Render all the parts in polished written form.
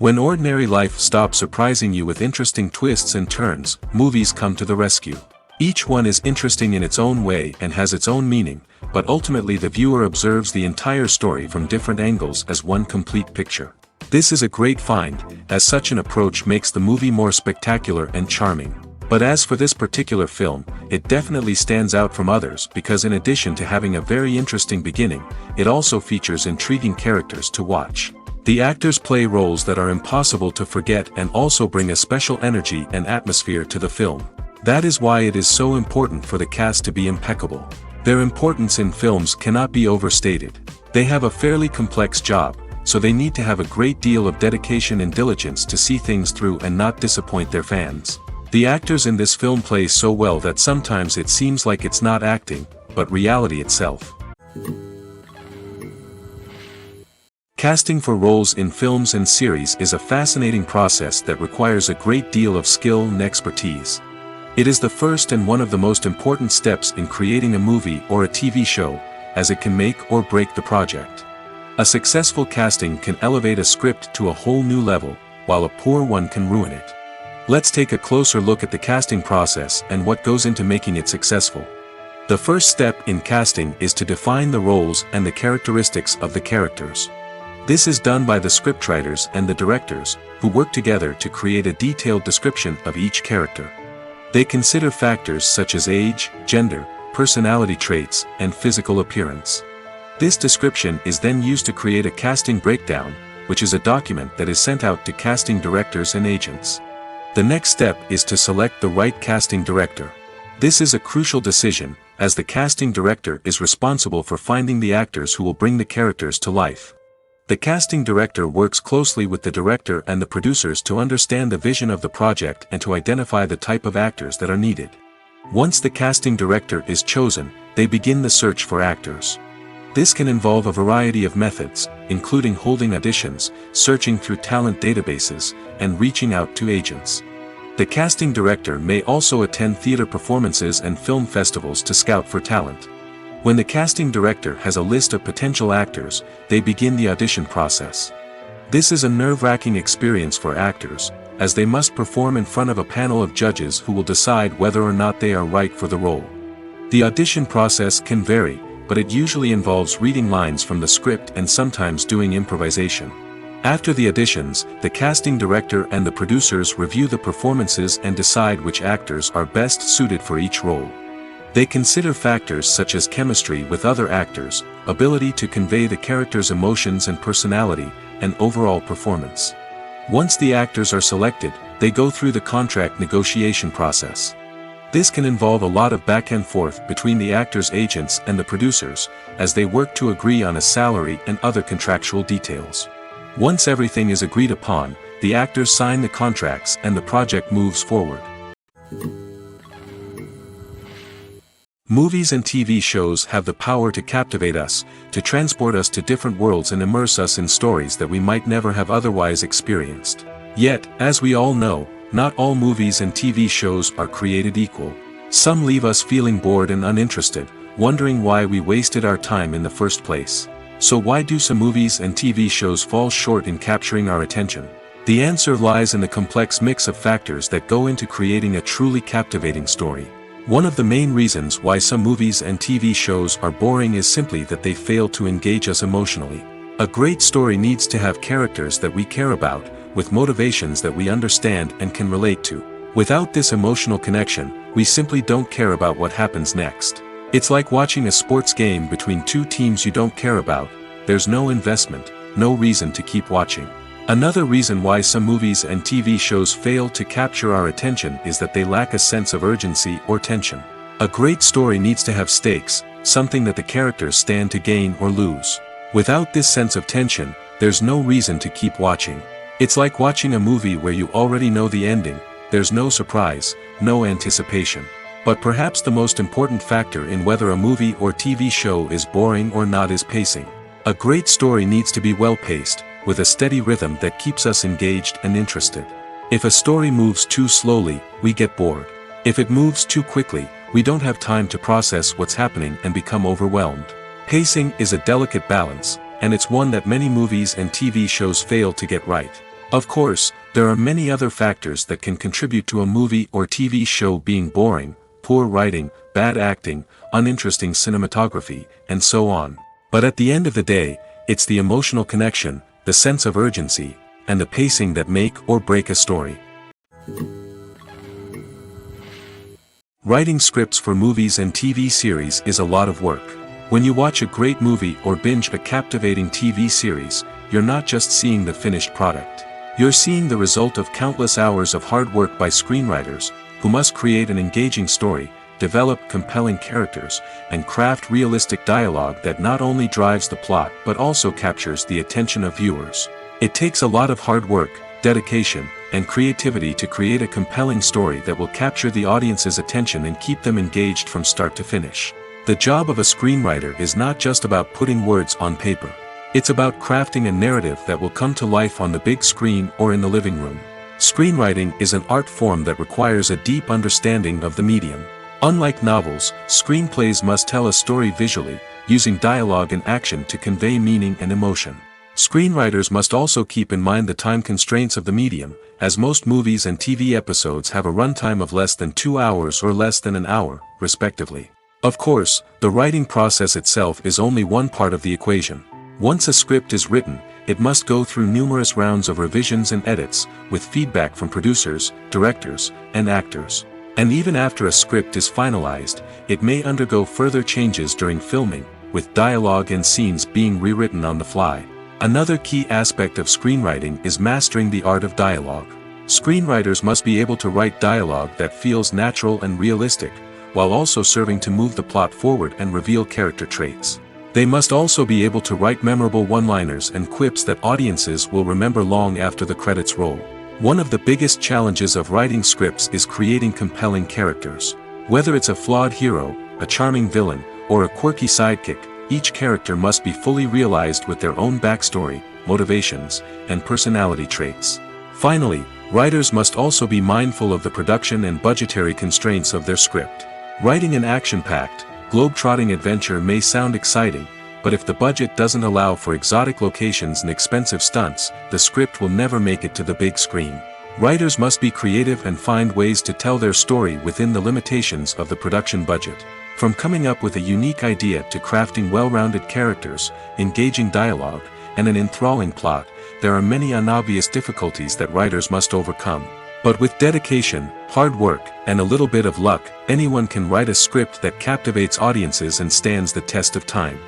When ordinary life stops surprising you with interesting twists and turns, movies come to the rescue. Each one is interesting in its own way and has its own meaning, but ultimately the viewer observes the entire story from different angles as one complete picture. This is a great find, as such an approach makes the movie more spectacular and charming. But as for this particular film, it definitely stands out from others because in addition to having a very interesting beginning, it also features intriguing characters to watch. The actors play roles that are impossible to forget and also bring a special energy and atmosphere to the film. That is why it is so important for the cast to be impeccable. Their importance in films cannot be overstated. They have a fairly complex job, so they need to have a great deal of dedication and diligence to see things through and not disappoint their fans. The actors in this film play so well that sometimes it seems like it's not acting, but reality itself. Casting for roles in films and series is a fascinating process that requires a great deal of skill and expertise. It is the first and one of the most important steps in creating a movie or a TV show, as it can make or break the project. A successful casting can elevate a script to a whole new level, while a poor one can ruin it. Let's take a closer look at the casting process and what goes into making it successful. The first step in casting is to define the roles and the characteristics of the characters. This is done by the scriptwriters and the directors, who work together to create a detailed description of each character. They consider factors such as age, gender, personality traits, and physical appearance. This description is then used to create a casting breakdown, which is a document that is sent out to casting directors and agents. The next step is to select the right casting director. This is a crucial decision, as the casting director is responsible for finding the actors who will bring the characters to life. The casting director works closely with the director and the producers to understand the vision of the project and to identify the type of actors that are needed. Once the casting director is chosen, they begin the search for actors. This can involve a variety of methods, including holding auditions, searching through talent databases, and reaching out to agents. The casting director may also attend theater performances and film festivals to scout for talent. When the casting director has a list of potential actors, they begin the audition process. This is a nerve-wracking experience for actors, as they must perform in front of a panel of judges who will decide whether or not they are right for the role. The audition process can vary, but it usually involves reading lines from the script and sometimes doing improvisation. After the auditions, the casting director and the producers review the performances and decide which actors are best suited for each role. They consider factors such as chemistry with other actors, ability to convey the character's emotions and personality, and overall performance. Once the actors are selected, they go through the contract negotiation process. This can involve a lot of back and forth between the actors' agents and the producers, as they work to agree on a salary and other contractual details. Once everything is agreed upon, the actors sign the contracts and the project moves forward. Movies and TV shows have the power to captivate us, to transport us to different worlds and immerse us in stories that we might never have otherwise experienced. Yet, as we all know, not all movies and TV shows are created equal. Some leave us feeling bored and uninterested, wondering why we wasted our time in the first place. So why do some movies and TV shows fall short in capturing our attention? The answer lies in the complex mix of factors that go into creating a truly captivating story. One of the main reasons why some movies and TV shows are boring is simply that they fail to engage us emotionally. A great story needs to have characters that we care about, with motivations that we understand and can relate to. Without this emotional connection, we simply don't care about what happens next. It's like watching a sports game between two teams you don't care about. There's no investment, no reason to keep watching. Another reason why some movies and TV shows fail to capture our attention is that they lack a sense of urgency or tension. A great story needs to have stakes, something that the characters stand to gain or lose. Without this sense of tension, there's no reason to keep watching. It's like watching a movie where you already know the ending. There's no surprise, no anticipation. But perhaps the most important factor in whether a movie or TV show is boring or not is pacing. A great story needs to be well-paced, with a steady rhythm that keeps us engaged and interested. If a story moves too slowly, we get bored. If it moves too quickly, we don't have time to process what's happening and become overwhelmed. Pacing is a delicate balance, and it's one that many movies and TV shows fail to get right. Of course, there are many other factors that can contribute to a movie or TV show being boring: poor writing, bad acting, uninteresting cinematography, and so on. But at the end of the day, it's the emotional connection, the sense of urgency, and the pacing that make or break a story. Writing scripts for movies and TV series is a lot of work. When you watch a great movie or binge a captivating TV series, you're not just seeing the finished product. You're seeing the result of countless hours of hard work by screenwriters, who must create an engaging story, develop compelling characters, and craft realistic dialogue that not only drives the plot but also captures the attention of viewers. It takes a lot of hard work, dedication, and creativity to create a compelling story that will capture the audience's attention and keep them engaged from start to finish. The job of a screenwriter is not just about putting words on paper. It's about crafting a narrative that will come to life on the big screen or in the living room. Screenwriting is an art form that requires a deep understanding of the medium. Unlike novels, screenplays must tell a story visually, using dialogue and action to convey meaning and emotion. Screenwriters must also keep in mind the time constraints of the medium, as most movies and TV episodes have a runtime of less than 2 hours or less than an hour, respectively. Of course, the writing process itself is only one part of the equation. Once a script is written, it must go through numerous rounds of revisions and edits, with feedback from producers, directors, and actors. And even after a script is finalized, it may undergo further changes during filming, with dialogue and scenes being rewritten on the fly. Another key aspect of screenwriting is mastering the art of dialogue. Screenwriters must be able to write dialogue that feels natural and realistic, while also serving to move the plot forward and reveal character traits. They must also be able to write memorable one-liners and quips that audiences will remember long after the credits roll. One of the biggest challenges of writing scripts is creating compelling characters. Whether it's a flawed hero, a charming villain, or a quirky sidekick, each character must be fully realized with their own backstory, motivations, and personality traits. Finally, writers must also be mindful of the production and budgetary constraints of their script. Writing an action-packed, globe-trotting adventure may sound exciting, but if the budget doesn't allow for exotic locations and expensive stunts, the script will never make it to the big screen. Writers must be creative and find ways to tell their story within the limitations of the production budget. From coming up with a unique idea to crafting well-rounded characters, engaging dialogue, and an enthralling plot, there are many unobvious difficulties that writers must overcome. But with dedication, hard work, and a little bit of luck, anyone can write a script that captivates audiences and stands the test of time.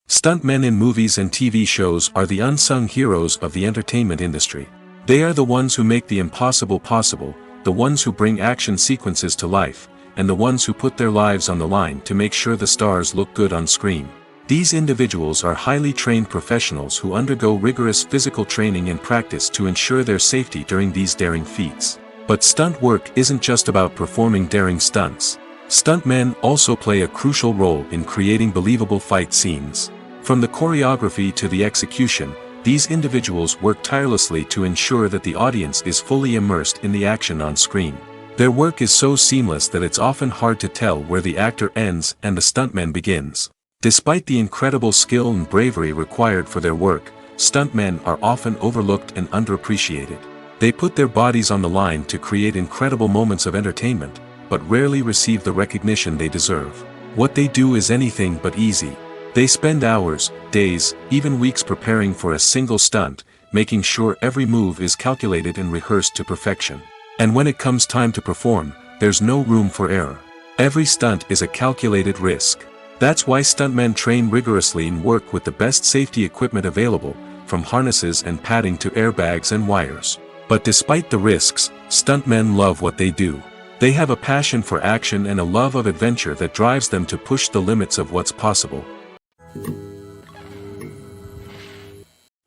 Stuntmen in movies and TV shows are the unsung heroes of the entertainment industry. They are the ones who make the impossible possible, the ones who bring action sequences to life, and the ones who put their lives on the line to make sure the stars look good on screen. These individuals are highly trained professionals who undergo rigorous physical training and practice to ensure their safety during these daring feats. But stunt work isn't just about performing daring stunts. Stuntmen also play a crucial role in creating believable fight scenes. From the choreography to the execution, these individuals work tirelessly to ensure that the audience is fully immersed in the action on screen. Their work is so seamless that it's often hard to tell where the actor ends and the stuntman begins. Despite the incredible skill and bravery required for their work, stuntmen are often overlooked and underappreciated. They put their bodies on the line to create incredible moments of entertainment, but rarely receive the recognition they deserve. What they do is anything but easy. They spend hours, days, even weeks preparing for a single stunt, making sure every move is calculated and rehearsed to perfection. And when it comes time to perform, there's no room for error. Every stunt is a calculated risk. That's why stuntmen train rigorously and work with the best safety equipment available, from harnesses and padding to airbags and wires. But despite the risks, stuntmen love what they do. They have a passion for action and a love of adventure that drives them to push the limits of what's possible.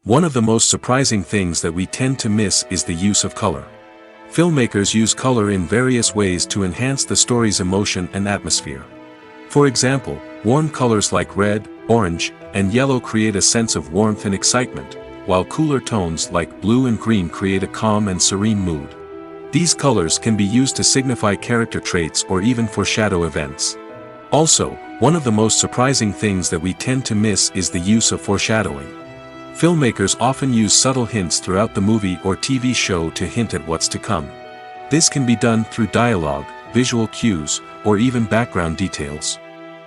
One of the most surprising things that we tend to miss is the use of color. Filmmakers use color in various ways to enhance the story's emotion and atmosphere. For example, warm colors like red, orange, and yellow create a sense of warmth and excitement, while cooler tones like blue and green create a calm and serene mood. These colors can be used to signify character traits or even foreshadow events. Also, one of the most surprising things that we tend to miss is the use of foreshadowing. Filmmakers often use subtle hints throughout the movie or TV show to hint at what's to come. This can be done through dialogue, visual cues, or even background details.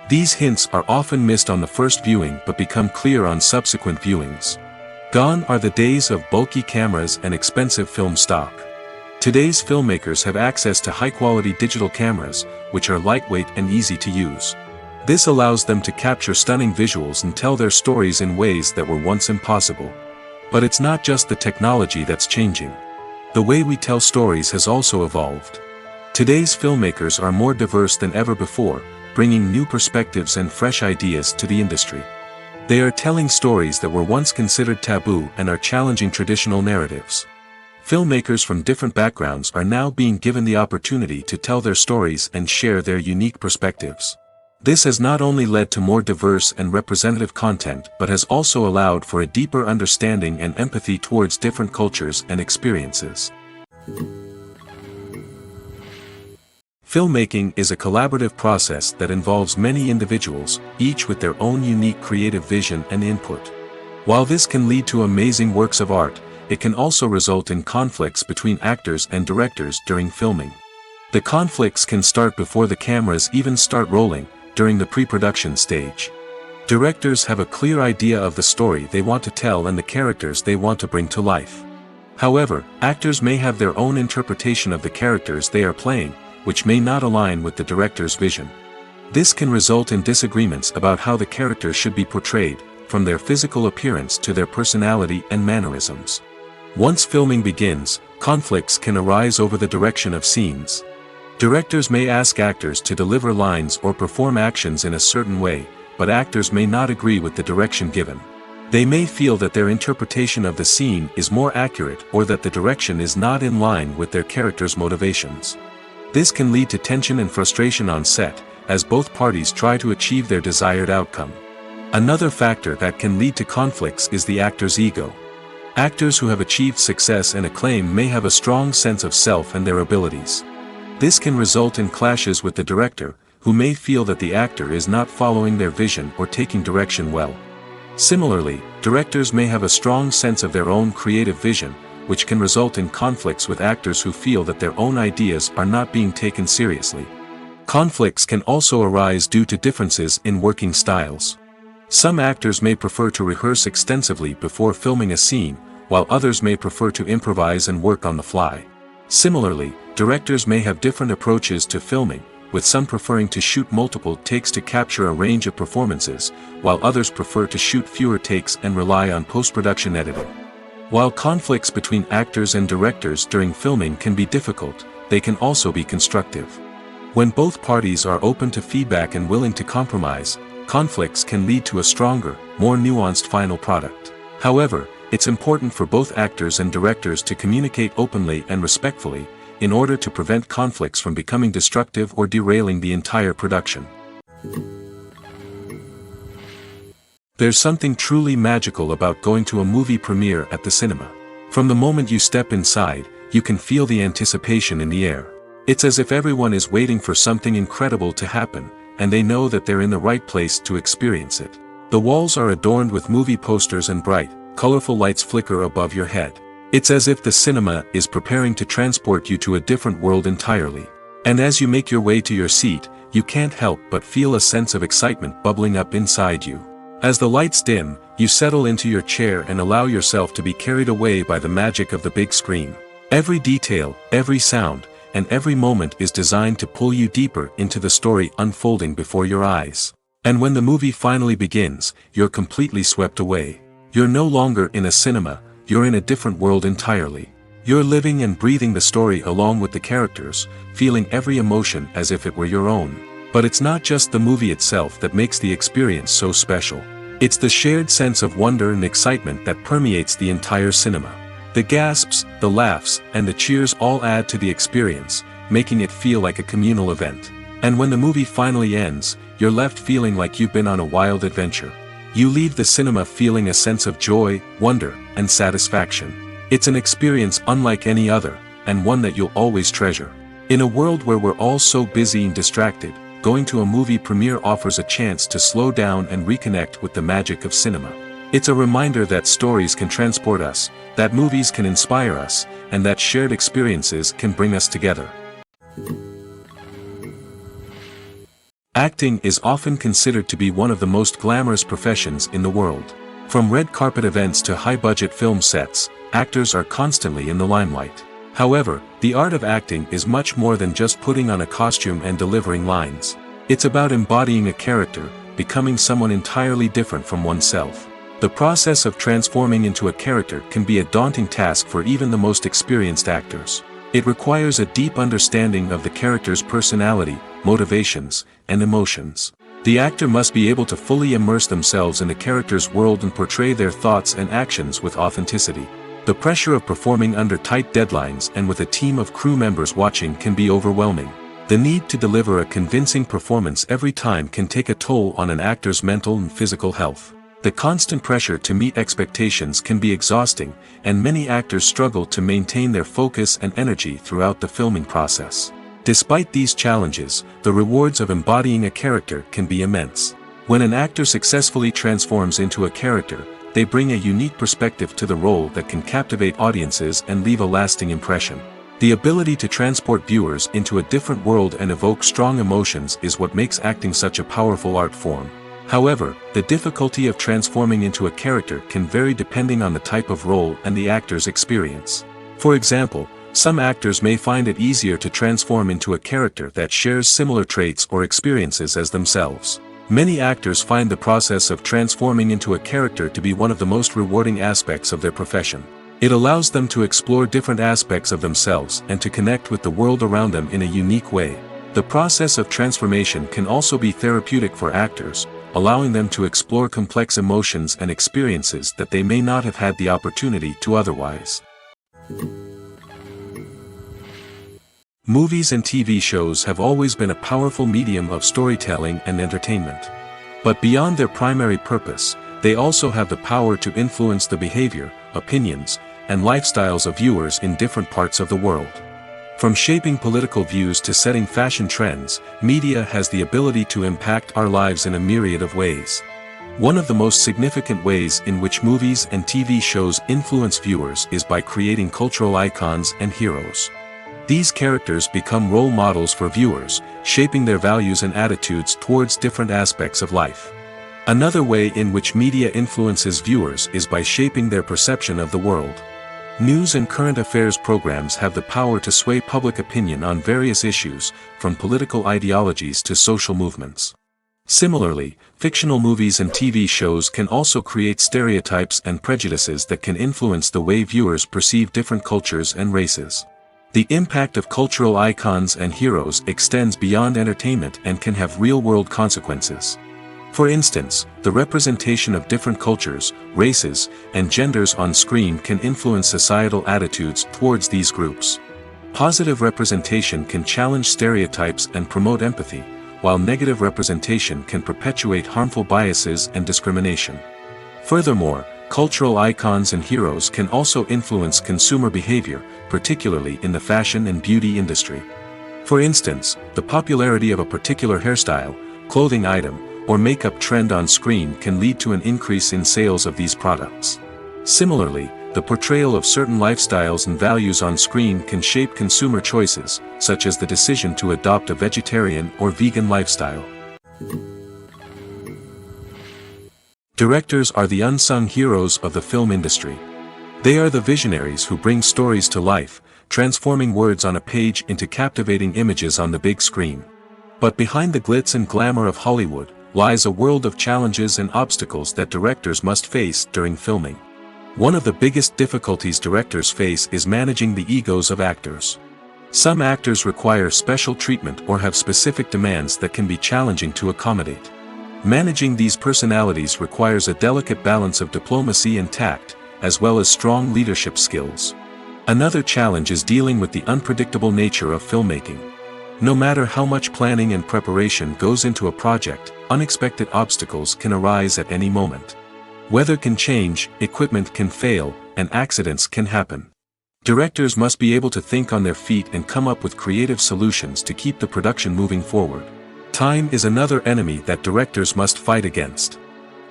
These hints are often missed on the first viewing but become clear on subsequent viewings. Gone are the days of bulky cameras and expensive film stock. Today's filmmakers have access to high-quality digital cameras, which are lightweight and easy to use. This allows them to capture stunning visuals and tell their stories in ways that were once impossible. But it's not just the technology that's changing. The way we tell stories has also evolved. Today's filmmakers are more diverse than ever before, bringing new perspectives and fresh ideas to the industry. They are telling stories that were once considered taboo and are challenging traditional narratives. Filmmakers from different backgrounds are now being given the opportunity to tell their stories and share their unique perspectives. This has not only led to more diverse and representative content but has also allowed for a deeper understanding and empathy towards different cultures and experiences. Filmmaking is a collaborative process that involves many individuals, each with their own unique creative vision and input. While this can lead to amazing works of art, it can also result in conflicts between actors and directors during filming. The conflicts can start before the cameras even start rolling, during the pre-production stage. Directors have a clear idea of the story they want to tell and the characters they want to bring to life. However, actors may have their own interpretation of the characters they are playing, which may not align with the director's vision. This can result in disagreements about how the characters should be portrayed, from their physical appearance to their personality and mannerisms. Once filming begins, conflicts can arise over the direction of scenes. Directors may ask actors to deliver lines or perform actions in a certain way, but actors may not agree with the direction given. They may feel that their interpretation of the scene is more accurate or that the direction is not in line with their character's motivations. This can lead to tension and frustration on set, as both parties try to achieve their desired outcome. Another factor that can lead to conflicts is the actor's ego. Actors who have achieved success and acclaim may have a strong sense of self and their abilities. This can result in clashes with the director, who may feel that the actor is not following their vision or taking direction well. Similarly, directors may have a strong sense of their own creative vision, which can result in conflicts with actors who feel that their own ideas are not being taken seriously. Conflicts can also arise due to differences in working styles. Some actors may prefer to rehearse extensively before filming a scene, while others may prefer to improvise and work on the fly. Similarly, directors may have different approaches to filming, with some preferring to shoot multiple takes to capture a range of performances, while others prefer to shoot fewer takes and rely on post-production editing. While conflicts between actors and directors during filming can be difficult, they can also be constructive. When both parties are open to feedback and willing to compromise, conflicts can lead to a stronger, more nuanced final product. However, it's important for both actors and directors to communicate openly and respectfully, in order to prevent conflicts from becoming destructive or derailing the entire production. There's something truly magical about going to a movie premiere at the cinema. From the moment you step inside, you can feel the anticipation in the air. It's as if everyone is waiting for something incredible to happen, and they know that they're in the right place to experience it. The walls are adorned with movie posters and bright, colorful lights flicker above your head. It's as if the cinema is preparing to transport you to a different world entirely. And as you make your way to your seat, you can't help but feel a sense of excitement bubbling up inside you. As the lights dim, you settle into your chair and allow yourself to be carried away by the magic of the big screen. Every detail, every sound, and every moment is designed to pull you deeper into the story unfolding before your eyes. And when the movie finally begins, you're completely swept away. You're no longer in a cinema, you're in a different world entirely. You're living and breathing the story along with the characters, feeling every emotion as if it were your own. But it's not just the movie itself that makes the experience so special. It's the shared sense of wonder and excitement that permeates the entire cinema. The gasps, the laughs, and the cheers all add to the experience, making it feel like a communal event. And when the movie finally ends, you're left feeling like you've been on a wild adventure. You leave the cinema feeling a sense of joy, wonder, and satisfaction. It's an experience unlike any other, and one that you'll always treasure. In a world where we're all so busy and distracted, going to a movie premiere offers a chance to slow down and reconnect with the magic of cinema. It's a reminder that stories can transport us, that movies can inspire us, and that shared experiences can bring us together. Acting is often considered to be one of the most glamorous professions in the world. From red carpet events to high-budget film sets, actors are constantly in the limelight. However, the art of acting is much more than just putting on a costume and delivering lines. It's about embodying a character, becoming someone entirely different from oneself. The process of transforming into a character can be a daunting task for even the most experienced actors. It requires a deep understanding of the character's personality, motivations, and emotions. The actor must be able to fully immerse themselves in the character's world and portray their thoughts and actions with authenticity. The pressure of performing under tight deadlines and with a team of crew members watching can be overwhelming. The need to deliver a convincing performance every time can take a toll on an actor's mental and physical health. The constant pressure to meet expectations can be exhausting, and many actors struggle to maintain their focus and energy throughout the filming process. Despite these challenges, the rewards of embodying a character can be immense. When an actor successfully transforms into a character, they bring a unique perspective to the role that can captivate audiences and leave a lasting impression. The ability to transport viewers into a different world and evoke strong emotions is what makes acting such a powerful art form. However, the difficulty of transforming into a character can vary depending on the type of role and the actor's experience. For example, some actors may find it easier to transform into a character that shares similar traits or experiences as themselves. Many actors find the process of transforming into a character to be one of the most rewarding aspects of their profession. It allows them to explore different aspects of themselves and to connect with the world around them in a unique way. The process of transformation can also be therapeutic for actors, allowing them to explore complex emotions and experiences that they may not have had the opportunity to otherwise. Movies and TV shows have always been a powerful medium of storytelling and entertainment. But beyond their primary purpose, they also have the power to influence the behavior, opinions, and lifestyles of viewers in different parts of the world. From shaping political views to setting fashion trends, media has the ability to impact our lives in a myriad of ways. One of the most significant ways in which movies and TV shows influence viewers is by creating cultural icons and heroes. These characters become role models for viewers, shaping their values and attitudes towards different aspects of life. Another way in which media influences viewers is by shaping their perception of the world. News and current affairs programs have the power to sway public opinion on various issues, from political ideologies to social movements. Similarly, fictional movies and TV shows can also create stereotypes and prejudices that can influence the way viewers perceive different cultures and races. The impact of cultural icons and heroes extends beyond entertainment and can have real-world consequences. For instance, the representation of different cultures, races, and genders on screen can influence societal attitudes towards these groups. Positive representation can challenge stereotypes and promote empathy, while negative representation can perpetuate harmful biases and discrimination. Furthermore, cultural icons and heroes can also influence consumer behavior, particularly in the fashion and beauty industry. For instance, the popularity of a particular hairstyle, clothing item, or makeup trend on screen can lead to an increase in sales of these products. Similarly, the portrayal of certain lifestyles and values on screen can shape consumer choices, such as the decision to adopt a vegetarian or vegan lifestyle. Directors are the unsung heroes of the film industry. They are the visionaries who bring stories to life, transforming words on a page into captivating images on the big screen. But behind the glitz and glamour of Hollywood lies a world of challenges and obstacles that directors must face during filming. One of the biggest difficulties directors face is managing the egos of actors. Some actors require special treatment or have specific demands that can be challenging to accommodate. Managing these personalities requires a delicate balance of diplomacy and tact, as well as strong leadership skills. Another challenge is dealing with the unpredictable nature of filmmaking. No matter how much planning and preparation goes into a project, unexpected obstacles can arise at any moment. Weather can change, equipment can fail, and accidents can happen. Directors must be able to think on their feet and come up with creative solutions to keep the production moving forward. Time is another enemy that directors must fight against.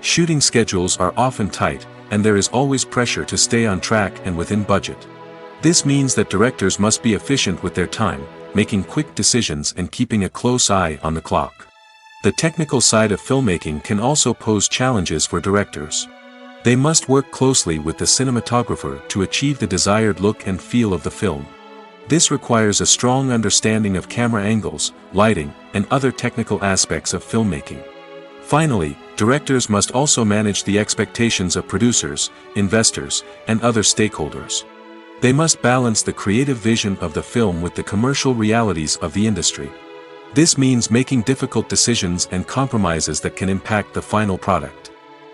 Shooting schedules are often tight, and there is always pressure to stay on track and within budget. This means that directors must be efficient with their time, making quick decisions and keeping a close eye on the clock. The technical side of filmmaking can also pose challenges for directors. They must work closely with the cinematographer to achieve the desired look and feel of the film. This requires a strong understanding of camera angles, lighting, and other technical aspects of filmmaking. Finally, directors must also manage the expectations of producers, investors, and other stakeholders. They must balance the creative vision of the film with the commercial realities of the industry. This means making difficult decisions and compromises that can impact the final product.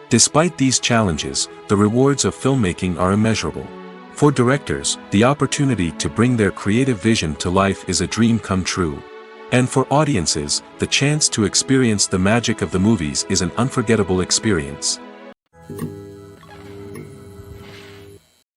Despite these challenges, the rewards of filmmaking are immeasurable. For directors, the opportunity to bring their creative vision to life is a dream come true. And for audiences, the chance to experience the magic of the movies is an unforgettable experience.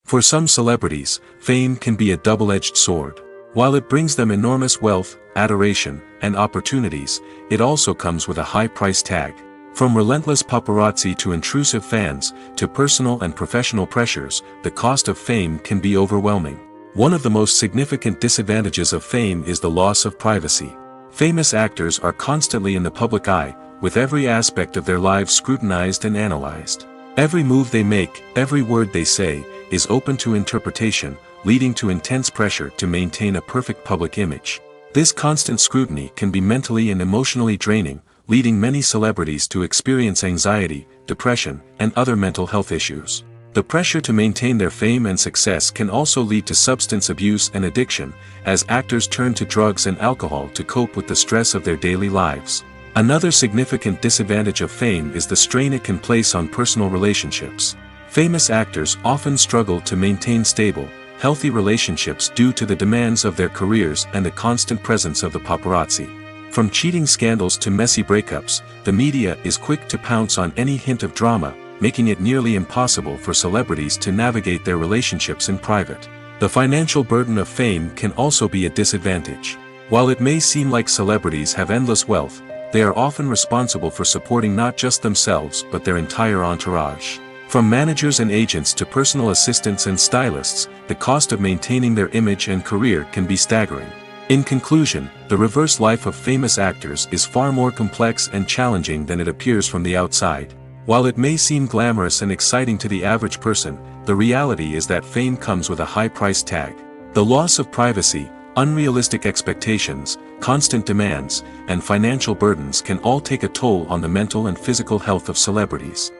For some celebrities, fame can be a double-edged sword. While it brings them enormous wealth, adoration, and opportunities, it also comes with a high price tag. From relentless paparazzi to intrusive fans, to personal and professional pressures, the cost of fame can be overwhelming. One of the most significant disadvantages of fame is the loss of privacy. Famous actors are constantly in the public eye, with every aspect of their lives scrutinized and analyzed. Every move they make, every word they say, is open to interpretation, leading to intense pressure to maintain a perfect public image. This constant scrutiny can be mentally and emotionally draining, leading many celebrities to experience anxiety, depression, and other mental health issues. The pressure to maintain their fame and success can also lead to substance abuse and addiction, as actors turn to drugs and alcohol to cope with the stress of their daily lives. Another significant disadvantage of fame is the strain it can place on personal relationships. Famous actors often struggle to maintain stable, healthy relationships due to the demands of their careers and the constant presence of the paparazzi. From cheating scandals to messy breakups, the media is quick to pounce on any hint of drama, making it nearly impossible for celebrities to navigate their relationships in private. The financial burden of fame can also be a disadvantage. While it may seem like celebrities have endless wealth, they are often responsible for supporting not just themselves but their entire entourage. From managers and agents to personal assistants and stylists, the cost of maintaining their image and career can be staggering. In conclusion, the reverse life of famous actors is far more complex and challenging than it appears from the outside. While it may seem glamorous and exciting to the average person, the reality is that fame comes with a high price tag. The loss of privacy, unrealistic expectations, constant demands, and financial burdens can all take a toll on the mental and physical health of celebrities.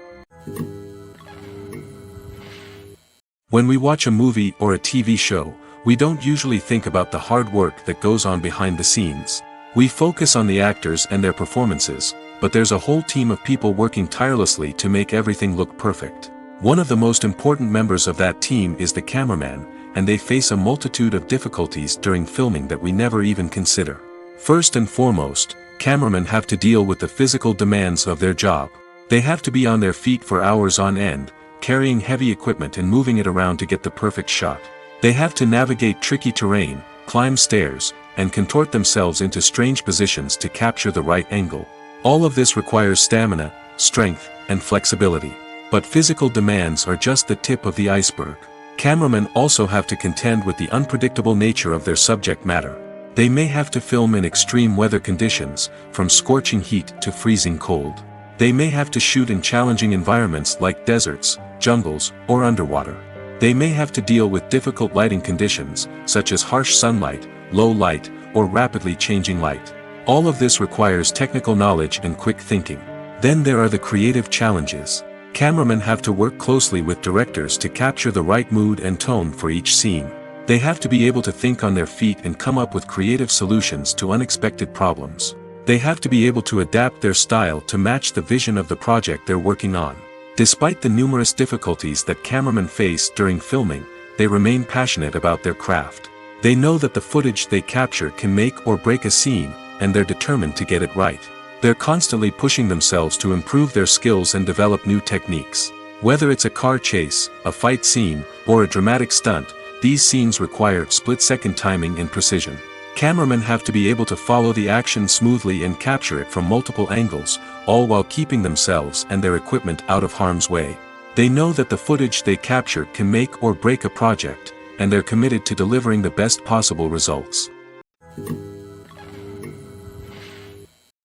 When we watch a movie or a TV show, we don't usually think about the hard work that goes on behind the scenes. We focus on the actors and their performances, but there's a whole team of people working tirelessly to make everything look perfect. One of the most important members of that team is the cameraman, and they face a multitude of difficulties during filming that we never even consider. First and foremost, cameramen have to deal with the physical demands of their job. They have to be on their feet for hours on end, carrying heavy equipment and moving it around to get the perfect shot. They have to navigate tricky terrain, climb stairs, and contort themselves into strange positions to capture the right angle. All of this requires stamina, strength, and flexibility. But physical demands are just the tip of the iceberg. Cameramen also have to contend with the unpredictable nature of their subject matter. They may have to film in extreme weather conditions, from scorching heat to freezing cold. They may have to shoot in challenging environments like deserts, jungles, or underwater. They may have to deal with difficult lighting conditions, such as harsh sunlight, low light, or rapidly changing light. All of this requires technical knowledge and quick thinking. Then there are the creative challenges. Cameramen have to work closely with directors to capture the right mood and tone for each scene. They have to be able to think on their feet and come up with creative solutions to unexpected problems. They have to be able to adapt their style to match the vision of the project they're working on. Despite the numerous difficulties that cameramen face during filming, they remain passionate about their craft. They know that the footage they capture can make or break a scene, and they're determined to get it right. They're constantly pushing themselves to improve their skills and develop new techniques. Whether it's a car chase, a fight scene, or a dramatic stunt, these scenes require split-second timing and precision. Cameramen have to be able to follow the action smoothly and capture it from multiple angles, all while keeping themselves and their equipment out of harm's way. They know that the footage they capture can make or break a project, and they're committed to delivering the best possible results.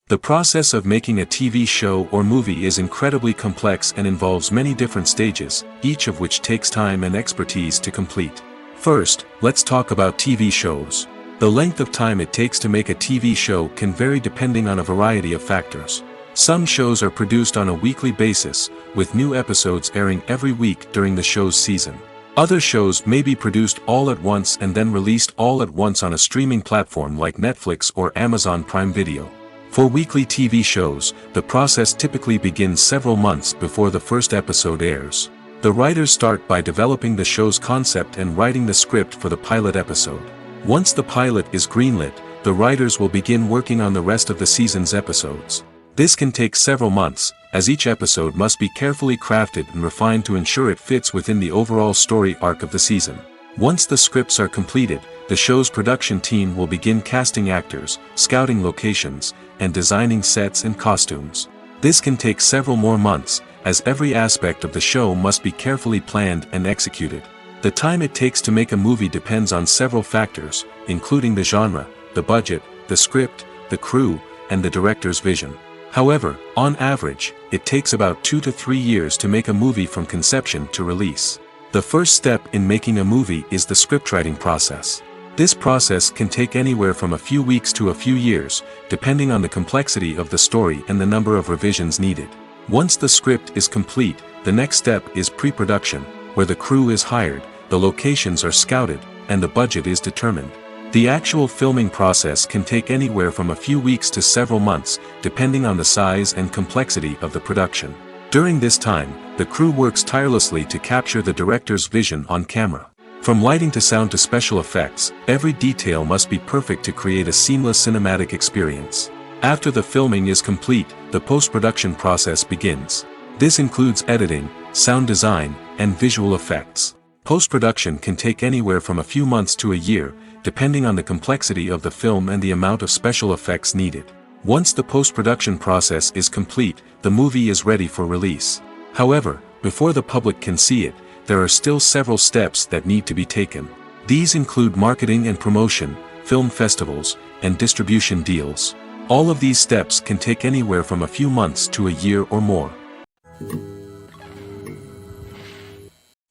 The process of making a TV show or movie is incredibly complex and involves many different stages, each of which takes time and expertise to complete. First, let's talk about TV shows. The length of time it takes to make a TV show can vary depending on a variety of factors. Some shows are produced on a weekly basis, with new episodes airing every week during the show's season. Other shows may be produced all at once and then released all at once on a streaming platform like Netflix or Amazon Prime Video. For weekly TV shows, the process typically begins several months before the first episode airs. The writers start by developing the show's concept and writing the script for the pilot episode. Once the pilot is greenlit, the writers will begin working on the rest of the season's episodes. This can take several months, as each episode must be carefully crafted and refined to ensure it fits within the overall story arc of the season. Once the scripts are completed, the show's production team will begin casting actors, scouting locations, and designing sets and costumes. This can take several more months, as every aspect of the show must be carefully planned and executed. The time it takes to make a movie depends on several factors, including the genre, the budget, the script, the crew, and the director's vision. However, on average, it takes about 2 to 3 years to make a movie from conception to release. The first step in making a movie is the scriptwriting process. This process can take anywhere from a few weeks to a few years, depending on the complexity of the story and the number of revisions needed. Once the script is complete, the next step is pre-production, where the crew is hired, the locations are scouted, and the budget is determined. The actual filming process can take anywhere from a few weeks to several months, depending on the size and complexity of the production. During this time, the crew works tirelessly to capture the director's vision on camera. From lighting to sound to special effects, every detail must be perfect to create a seamless cinematic experience. After the filming is complete, the post-production process begins. This includes editing, sound design, and visual effects. Post-production can take anywhere from a few months to a year, depending on the complexity of the film and the amount of special effects needed. Once the post-production process is complete, the movie is ready for release. However, before the public can see it, there are still several steps that need to be taken. These include marketing and promotion, film festivals, and distribution deals. All of these steps can take anywhere from a few months to a year or more.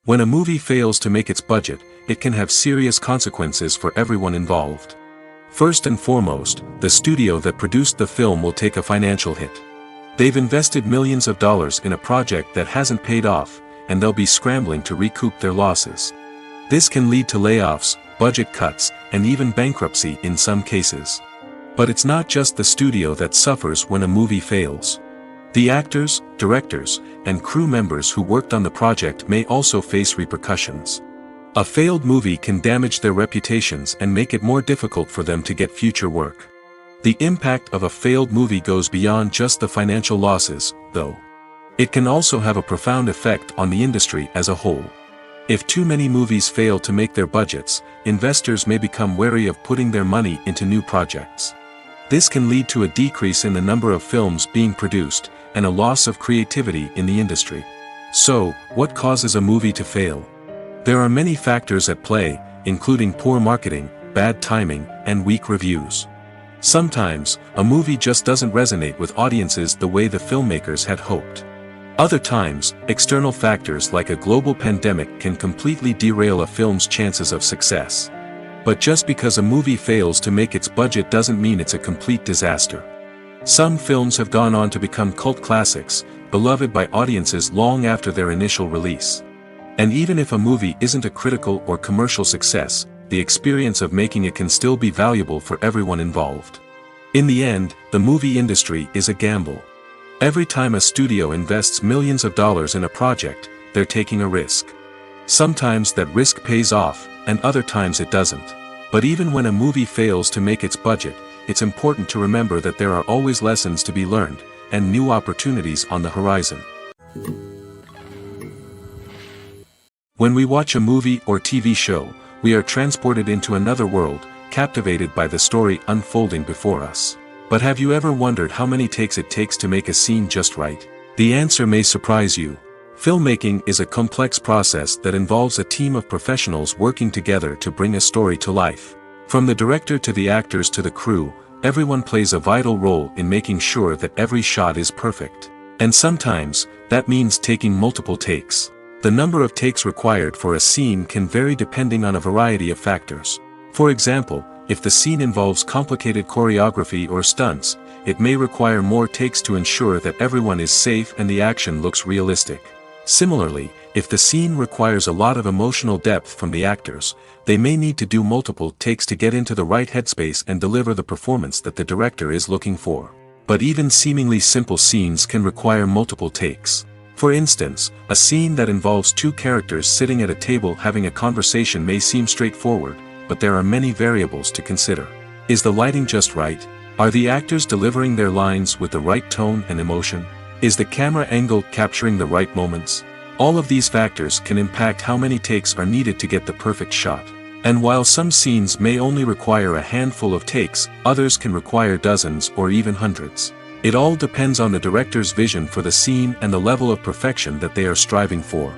When a movie fails to make its budget, it can have serious consequences for everyone involved. First and foremost, the studio that produced the film will take a financial hit. They've invested millions of dollars in a project that hasn't paid off, and they'll be scrambling to recoup their losses. This can lead to layoffs, budget cuts, and even bankruptcy in some cases. But it's not just the studio that suffers when a movie fails. The actors, directors, and crew members who worked on the project may also face repercussions. A failed movie can damage their reputations and make it more difficult for them to get future work. The impact of a failed movie goes beyond just the financial losses, though. It can also have a profound effect on the industry as a whole. If too many movies fail to make their budgets, investors may become wary of putting their money into new projects. This can lead to a decrease in the number of films being produced, and a loss of creativity in the industry. So, what causes a movie to fail? There are many factors at play, including poor marketing, bad timing, and weak reviews. Sometimes, a movie just doesn't resonate with audiences the way the filmmakers had hoped. Other times, external factors like a global pandemic can completely derail a film's chances of success. But just because a movie fails to make its budget doesn't mean it's a complete disaster. Some films have gone on to become cult classics, beloved by audiences long after their initial release. And even if a movie isn't a critical or commercial success, the experience of making it can still be valuable for everyone involved. In the end, the movie industry is a gamble. Every time a studio invests millions of dollars in a project, they're taking a risk. Sometimes that risk pays off, and other times it doesn't. But even when a movie fails to make its budget, it's important to remember that there are always lessons to be learned, and new opportunities on the horizon. When we watch a movie or TV show, we are transported into another world, captivated by the story unfolding before us. But have you ever wondered how many takes it takes to make a scene just right? The answer may surprise you. Filmmaking is a complex process that involves a team of professionals working together to bring a story to life. From the director to the actors to the crew, everyone plays a vital role in making sure that every shot is perfect. And sometimes, that means taking multiple takes. The number of takes required for a scene can vary depending on a variety of factors. For example, if the scene involves complicated choreography or stunts, it may require more takes to ensure that everyone is safe and the action looks realistic. Similarly, if the scene requires a lot of emotional depth from the actors, they may need to do multiple takes to get into the right headspace and deliver the performance that the director is looking for. But even seemingly simple scenes can require multiple takes. For instance, a scene that involves two characters sitting at a table having a conversation may seem straightforward, but there are many variables to consider. Is the lighting just right? Are the actors delivering their lines with the right tone and emotion? Is the camera angle capturing the right moments? All of these factors can impact how many takes are needed to get the perfect shot. And while some scenes may only require a handful of takes, others can require dozens or even hundreds. It all depends on the director's vision for the scene and the level of perfection that they are striving for.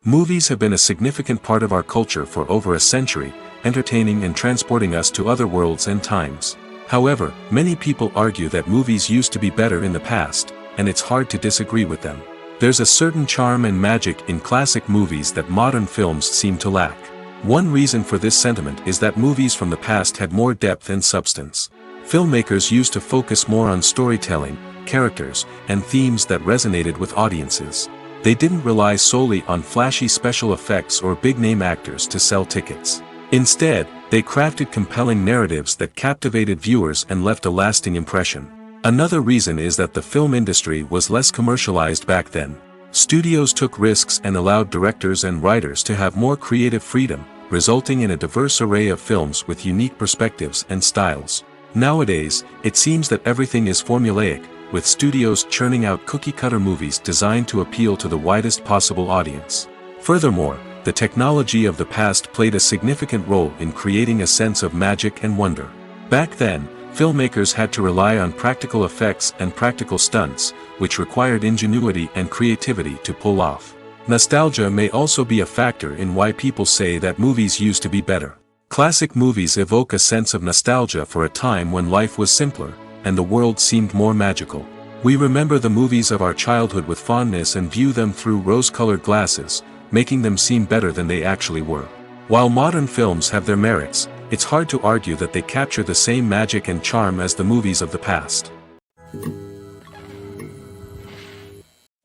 Movies have been a significant part of our culture for over a century, entertaining and transporting us to other worlds and times. However, many people argue that movies used to be better in the past, and it's hard to disagree with them. There's a certain charm and magic in classic movies that modern films seem to lack. One reason for this sentiment is that movies from the past had more depth and substance. Filmmakers used to focus more on storytelling, characters, and themes that resonated with audiences. They didn't rely solely on flashy special effects or big-name actors to sell tickets. Instead, they crafted compelling narratives that captivated viewers and left a lasting impression. Another reason is that the film industry was less commercialized back then. Studios took risks and allowed directors and writers to have more creative freedom, resulting in a diverse array of films with unique perspectives and styles. Nowadays, it seems that everything is formulaic, with studios churning out cookie-cutter movies designed to appeal to the widest possible audience. Furthermore, the technology of the past played a significant role in creating a sense of magic and wonder. Back then, filmmakers had to rely on practical effects and practical stunts, which required ingenuity and creativity to pull off. Nostalgia may also be a factor in why people say that movies used to be better. Classic movies evoke a sense of nostalgia for a time when life was simpler, and the world seemed more magical. We remember the movies of our childhood with fondness and view them through rose-colored glasses, making them seem better than they actually were. While modern films have their merits, it's hard to argue that they capture the same magic and charm as the movies of the past.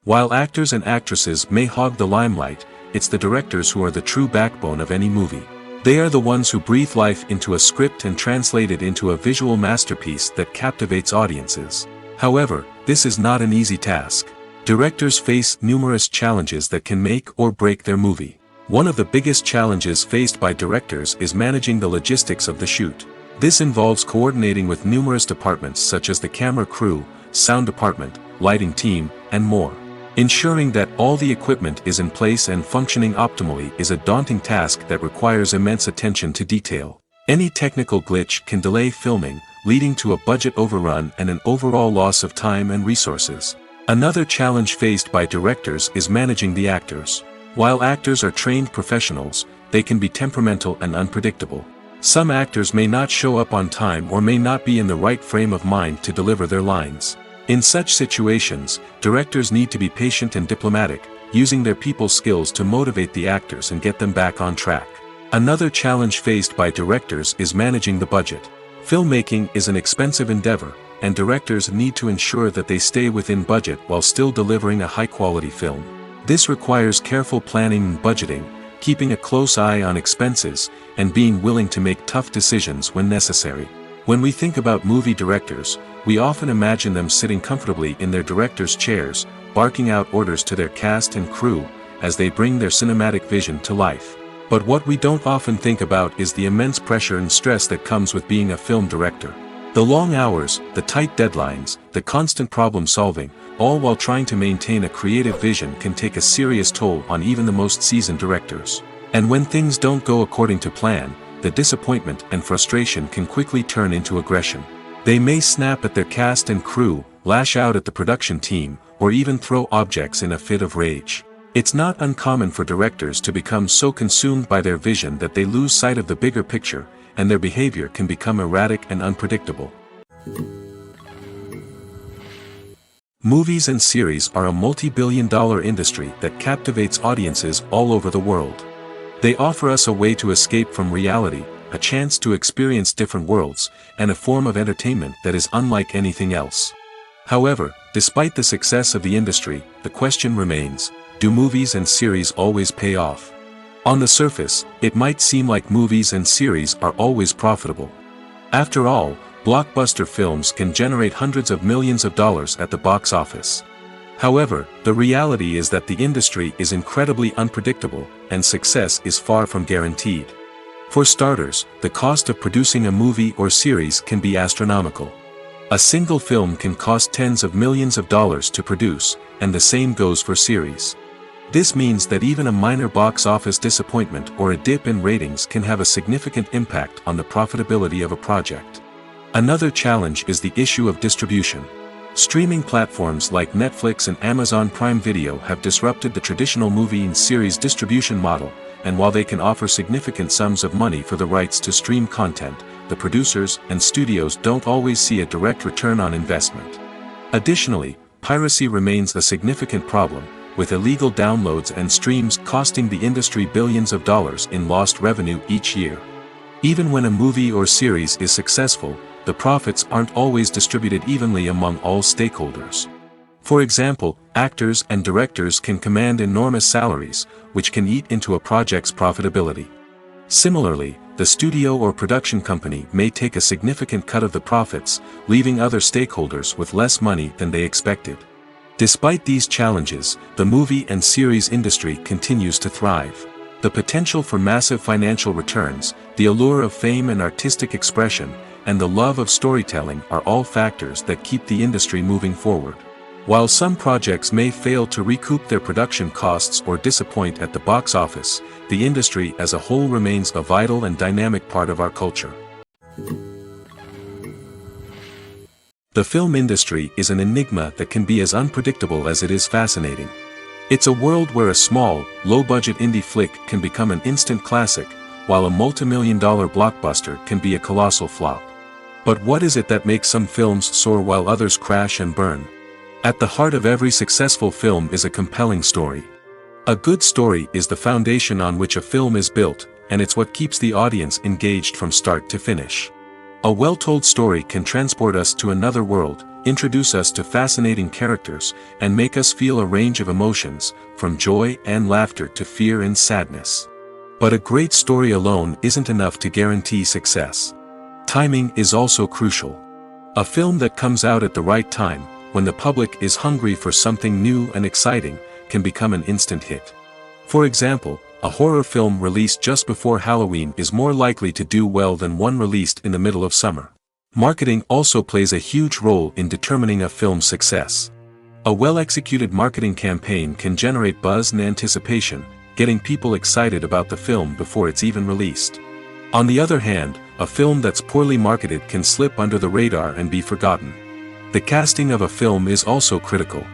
While actors and actresses may hog the limelight, it's the directors who are the true backbone of any movie. They are the ones who breathe life into a script and translate it into a visual masterpiece that captivates audiences. However, this is not an easy task. Directors face numerous challenges that can make or break their movie. One of the biggest challenges faced by directors is managing the logistics of the shoot. This involves coordinating with numerous departments such as the camera crew, sound department, lighting team, and more. Ensuring that all the equipment is in place and functioning optimally is a daunting task that requires immense attention to detail. Any technical glitch can delay filming, leading to a budget overrun and an overall loss of time and resources. Another challenge faced by directors is managing the actors. While actors are trained professionals, they can be temperamental and unpredictable. Some actors may not show up on time or may not be in the right frame of mind to deliver their lines. In such situations, directors need to be patient and diplomatic, using their people skills to motivate the actors and get them back on track. Another challenge faced by directors is managing the budget. Filmmaking is an expensive endeavor, and directors need to ensure that they stay within budget while still delivering a high-quality film. This requires careful planning and budgeting, keeping a close eye on expenses, and being willing to make tough decisions when necessary. When we think about movie directors, we often imagine them sitting comfortably in their director's chairs, barking out orders to their cast and crew, as they bring their cinematic vision to life. But what we don't often think about is the immense pressure and stress that comes with being a film director. The long hours, the tight deadlines, the constant problem solving, all while trying to maintain a creative vision can take a serious toll on even the most seasoned directors. And when things don't go according to plan, the disappointment and frustration can quickly turn into aggression. They may snap at their cast and crew, lash out at the production team, or even throw objects in a fit of rage. It's not uncommon for directors to become so consumed by their vision that they lose sight of the bigger picture, and their behavior can become erratic and unpredictable. Movies and series are a multi-billion-dollar industry that captivates audiences all over the world. They offer us a way to escape from reality, a chance to experience different worlds, and a form of entertainment that is unlike anything else. However, despite the success of the industry, the question remains, do movies and series always pay off? On the surface, it might seem like movies and series are always profitable. After all, blockbuster films can generate hundreds of millions of dollars at the box office. However, the reality is that the industry is incredibly unpredictable, and success is far from guaranteed. For starters, the cost of producing a movie or series can be astronomical. A single film can cost tens of millions of dollars to produce, and the same goes for series. This means that even a minor box office disappointment or a dip in ratings can have a significant impact on the profitability of a project. Another challenge is the issue of distribution. Streaming platforms like Netflix and Amazon Prime Video have disrupted the traditional movie and series distribution model, and while they can offer significant sums of money for the rights to stream content, the producers and studios don't always see a direct return on investment. Additionally, piracy remains a significant problem, with illegal downloads and streams costing the industry billions of dollars in lost revenue each year. Even when a movie or series is successful, the profits aren't always distributed evenly among all stakeholders. For example, actors and directors can command enormous salaries, which can eat into a project's profitability. Similarly, the studio or production company may take a significant cut of the profits, leaving other stakeholders with less money than they expected. Despite these challenges, the movie and series industry continues to thrive. The potential for massive financial returns, the allure of fame and artistic expression, and the love of storytelling are all factors that keep the industry moving forward. While some projects may fail to recoup their production costs or disappoint at the box office, the industry as a whole remains a vital and dynamic part of our culture. The film industry is an enigma that can be as unpredictable as it is fascinating. It's a world where a small, low-budget indie flick can become an instant classic, while a multi-million-dollar blockbuster can be a colossal flop. But what is it that makes some films soar while others crash and burn? At the heart of every successful film is a compelling story. A good story is the foundation on which a film is built, and it's what keeps the audience engaged from start to finish. A well-told story can transport us to another world, introduce us to fascinating characters, and make us feel a range of emotions, from joy and laughter to fear and sadness. But a great story alone isn't enough to guarantee success. Timing is also crucial. A film that comes out at the right time, when the public is hungry for something new and exciting, can become an instant hit. For example, a horror film released just before Halloween is more likely to do well than one released in the middle of summer. Marketing also plays a huge role in determining a film's success. A well-executed marketing campaign can generate buzz and anticipation, getting people excited about the film before it's even released. On the other hand, a film that's poorly marketed can slip under the radar and be forgotten. The casting of a film is also critical.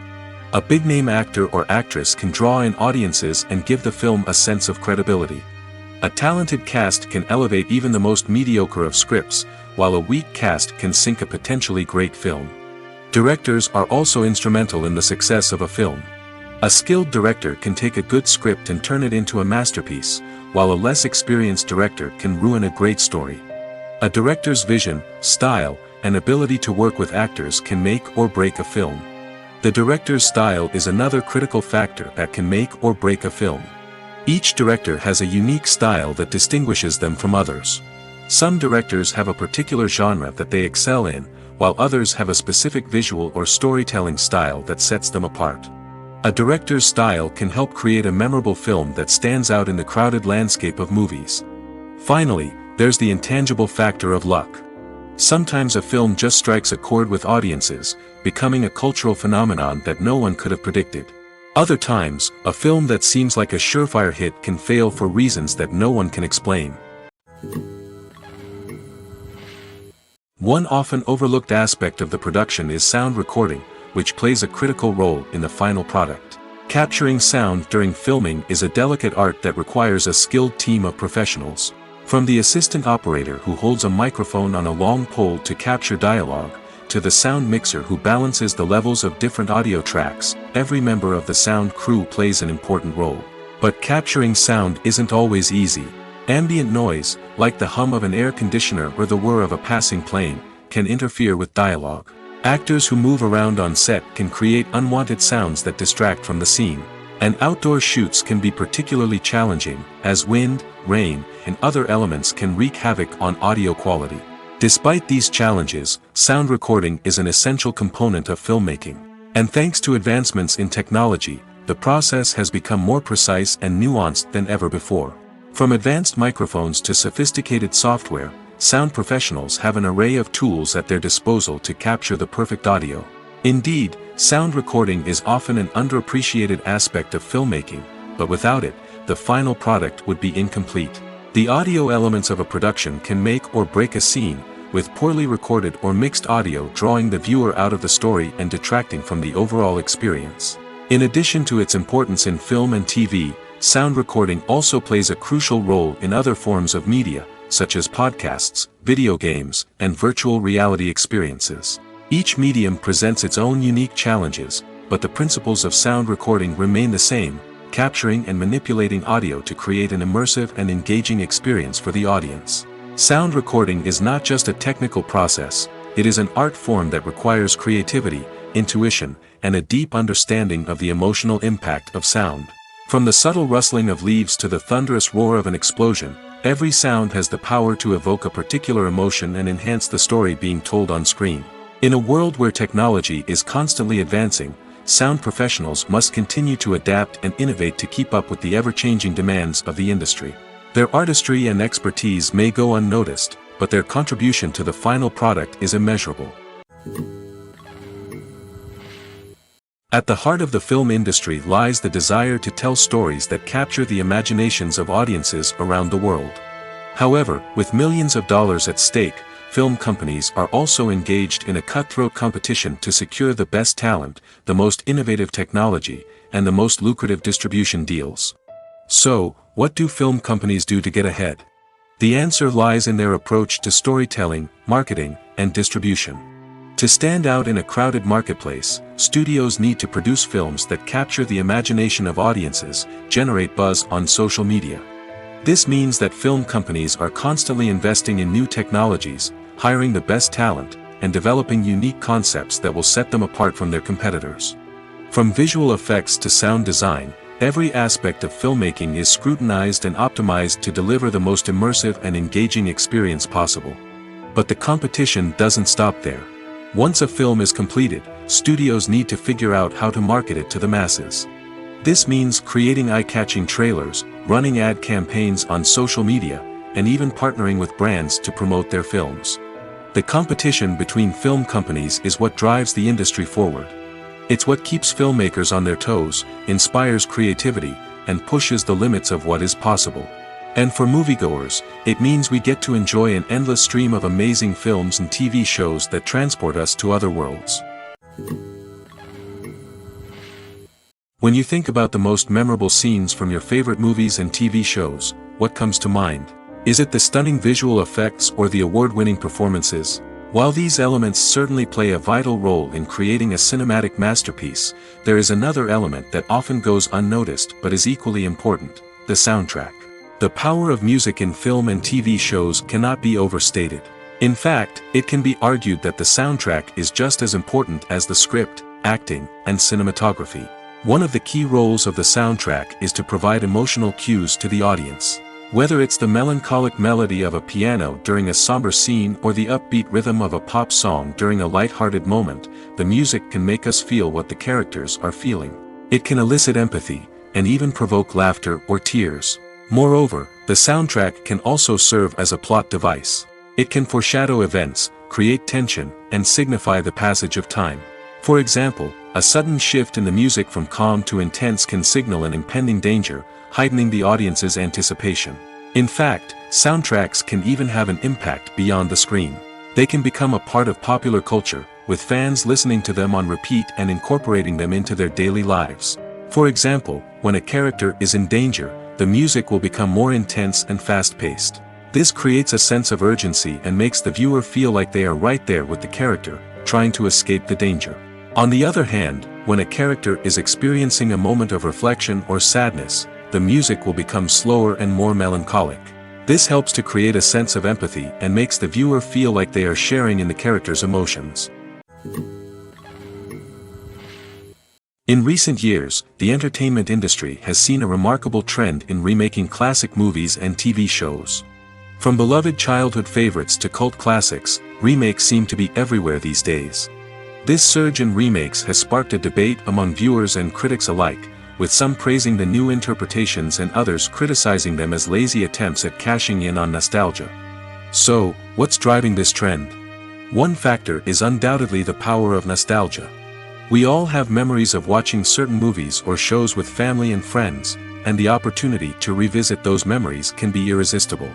A big-name actor or actress can draw in audiences and give the film a sense of credibility. A talented cast can elevate even the most mediocre of scripts, while a weak cast can sink a potentially great film. Directors are also instrumental in the success of a film. A skilled director can take a good script and turn it into a masterpiece, while a less experienced director can ruin a great story. A director's vision, style, and ability to work with actors can make or break a film. The director's style is another critical factor that can make or break a film. Each director has a unique style that distinguishes them from others. Some directors have a particular genre that they excel in, while others have a specific visual or storytelling style that sets them apart. A director's style can help create a memorable film that stands out in the crowded landscape of movies. Finally, there's the intangible factor of luck. Sometimes a film just strikes a chord with audiences, becoming a cultural phenomenon that no one could have predicted. Other times, a film that seems like a surefire hit can fail for reasons that no one can explain. One often overlooked aspect of the production is sound recording, which plays a critical role in the final product. Capturing sound during filming is a delicate art that requires a skilled team of professionals. From the assistant operator who holds a microphone on a long pole to capture dialogue, to the sound mixer who balances the levels of different audio tracks, every member of the sound crew plays an important role. But capturing sound isn't always easy. Ambient noise, like the hum of an air conditioner or the whir of a passing plane, can interfere with dialogue. Actors who move around on set can create unwanted sounds that distract from the scene. And outdoor shoots can be particularly challenging, as wind, rain, and other elements can wreak havoc on audio quality. Despite these challenges, sound recording is an essential component of filmmaking. And thanks to advancements in technology, the process has become more precise and nuanced than ever before. From advanced microphones to sophisticated software, sound professionals have an array of tools at their disposal to capture the perfect audio. Indeed, sound recording is often an underappreciated aspect of filmmaking, but without it, the final product would be incomplete. The audio elements of a production can make or break a scene, with poorly recorded or mixed audio drawing the viewer out of the story and detracting from the overall experience. In addition to its importance in film and TV, sound recording also plays a crucial role in other forms of media, such as podcasts, video games, and virtual reality experiences. Each medium presents its own unique challenges, but the principles of sound recording remain the same, capturing and manipulating audio to create an immersive and engaging experience for the audience. Sound recording is not just a technical process, it is an art form that requires creativity, intuition, and a deep understanding of the emotional impact of sound. From the subtle rustling of leaves to the thunderous roar of an explosion, every sound has the power to evoke a particular emotion and enhance the story being told on screen. In a world where technology is constantly advancing, sound professionals must continue to adapt and innovate to keep up with the ever-changing demands of the industry. Their artistry and expertise may go unnoticed, but their contribution to the final product is immeasurable. At the heart of the film industry lies the desire to tell stories that capture the imaginations of audiences around the world. However, with millions of dollars at stake, film companies are also engaged in a cutthroat competition to secure the best talent, the most innovative technology, and the most lucrative distribution deals. So, what do film companies do to get ahead? The answer lies in their approach to storytelling, marketing, and distribution. To stand out in a crowded marketplace, studios need to produce films that capture the imagination of audiences, generate buzz on social media. This means that film companies are constantly investing in new technologies, hiring the best talent, and developing unique concepts that will set them apart from their competitors. From visual effects to sound design, every aspect of filmmaking is scrutinized and optimized to deliver the most immersive and engaging experience possible. But the competition doesn't stop there. Once a film is completed, studios need to figure out how to market it to the masses. This means creating eye-catching trailers, running ad campaigns on social media, and even partnering with brands to promote their films. The competition between film companies is what drives the industry forward. It's what keeps filmmakers on their toes, inspires creativity, and pushes the limits of what is possible. And for moviegoers, it means we get to enjoy an endless stream of amazing films and TV shows that transport us to other worlds. When you think about the most memorable scenes from your favorite movies and TV shows, what comes to mind? Is it the stunning visual effects or the award-winning performances? While these elements certainly play a vital role in creating a cinematic masterpiece, there is another element that often goes unnoticed but is equally important: the soundtrack. The power of music in film and TV shows cannot be overstated. In fact, it can be argued that the soundtrack is just as important as the script, acting, and cinematography. One of the key roles of the soundtrack is to provide emotional cues to the audience. Whether it's the melancholic melody of a piano during a somber scene or the upbeat rhythm of a pop song during a light-hearted moment, the music can make us feel what the characters are feeling. It can elicit empathy, and even provoke laughter or tears. Moreover, the soundtrack can also serve as a plot device. It can foreshadow events, create tension, and signify the passage of time. For example, A sudden shift in the music from calm to intense can signal an impending danger, heightening the audience's anticipation. In fact, soundtracks can even have an impact beyond the screen. They can become a part of popular culture, with fans listening to them on repeat and incorporating them into their daily lives. For example, when a character is in danger, the music will become more intense and fast-paced. This creates a sense of urgency and makes the viewer feel like they are right there with the character, trying to escape the danger. On the other hand, when a character is experiencing a moment of reflection or sadness, the music will become slower and more melancholic. This helps to create a sense of empathy and makes the viewer feel like they are sharing in the character's emotions. In recent years, the entertainment industry has seen a remarkable trend in remaking classic movies and TV shows. From beloved childhood favorites to cult classics, remakes seem to be everywhere these days. This surge in remakes has sparked a debate among viewers and critics alike, with some praising the new interpretations and others criticizing them as lazy attempts at cashing in on nostalgia. So, what's driving this trend? One factor is undoubtedly the power of nostalgia. We all have memories of watching certain movies or shows with family and friends, and the opportunity to revisit those memories can be irresistible.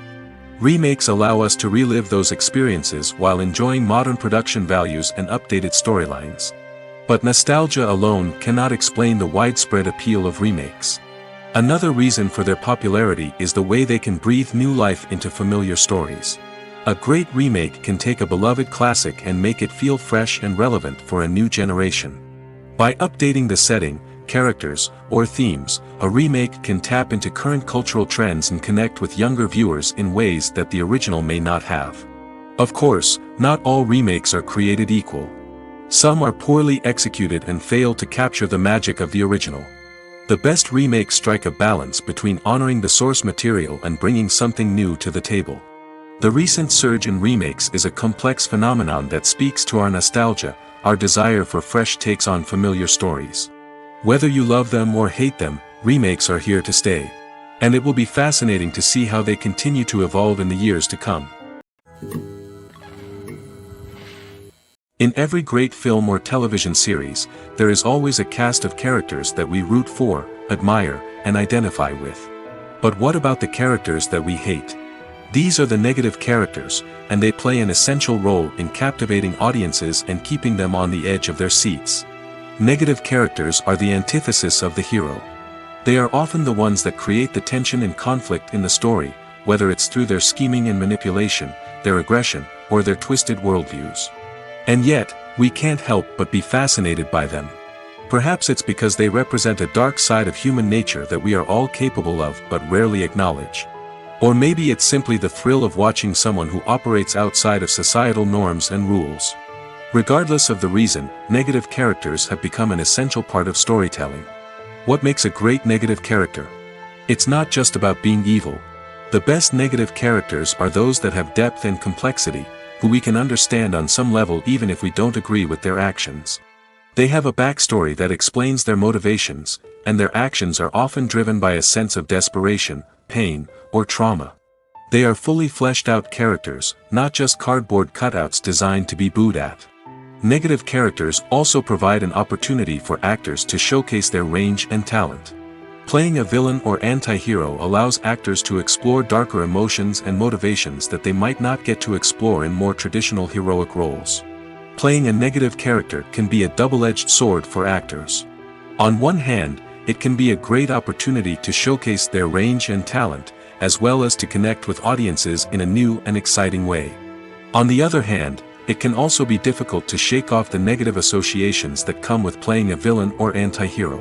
Remakes allow us to relive those experiences while enjoying modern production values and updated storylines. But nostalgia alone cannot explain the widespread appeal of remakes. Another reason for their popularity is the way they can breathe new life into familiar stories. A great remake can take a beloved classic and make it feel fresh and relevant for a new generation. By updating the setting, characters, or themes, a remake can tap into current cultural trends and connect with younger viewers in ways that the original may not have. Of course, not all remakes are created equal. Some are poorly executed and fail to capture the magic of the original. The best remakes strike a balance between honoring the source material and bringing something new to the table. The recent surge in remakes is a complex phenomenon that speaks to our nostalgia, our desire for fresh takes on familiar stories. Whether you love them or hate them, remakes are here to stay. And it will be fascinating to see how they continue to evolve in the years to come. In every great film or television series, there is always a cast of characters that we root for, admire, and identify with. But what about the characters that we hate? These are the negative characters, and they play an essential role in captivating audiences and keeping them on the edge of their seats. Negative characters are the antithesis of the hero. They are often the ones that create the tension and conflict in the story, whether it's through their scheming and manipulation, their aggression, or their twisted worldviews. And yet, we can't help but be fascinated by them. Perhaps it's because they represent a dark side of human nature that we are all capable of but rarely acknowledge. Or maybe it's simply the thrill of watching someone who operates outside of societal norms and rules. Regardless of the reason, negative characters have become an essential part of storytelling. What makes a great negative character? It's not just about being evil. The best negative characters are those that have depth and complexity, who we can understand on some level even if we don't agree with their actions. They have a backstory that explains their motivations, and their actions are often driven by a sense of desperation, pain, or trauma. They are fully fleshed out characters, not just cardboard cutouts designed to be booed at. Negative characters also provide an opportunity for actors to showcase their range and talent. Playing a villain or anti-hero allows actors to explore darker emotions and motivations that they might not get to explore in more traditional heroic roles. Playing a negative character can be a double-edged sword for actors. On one hand, it can be a great opportunity to showcase their range and talent, as well as to connect with audiences in a new and exciting way. On the other hand, it can also be difficult to shake off the negative associations that come with playing a villain or anti-hero.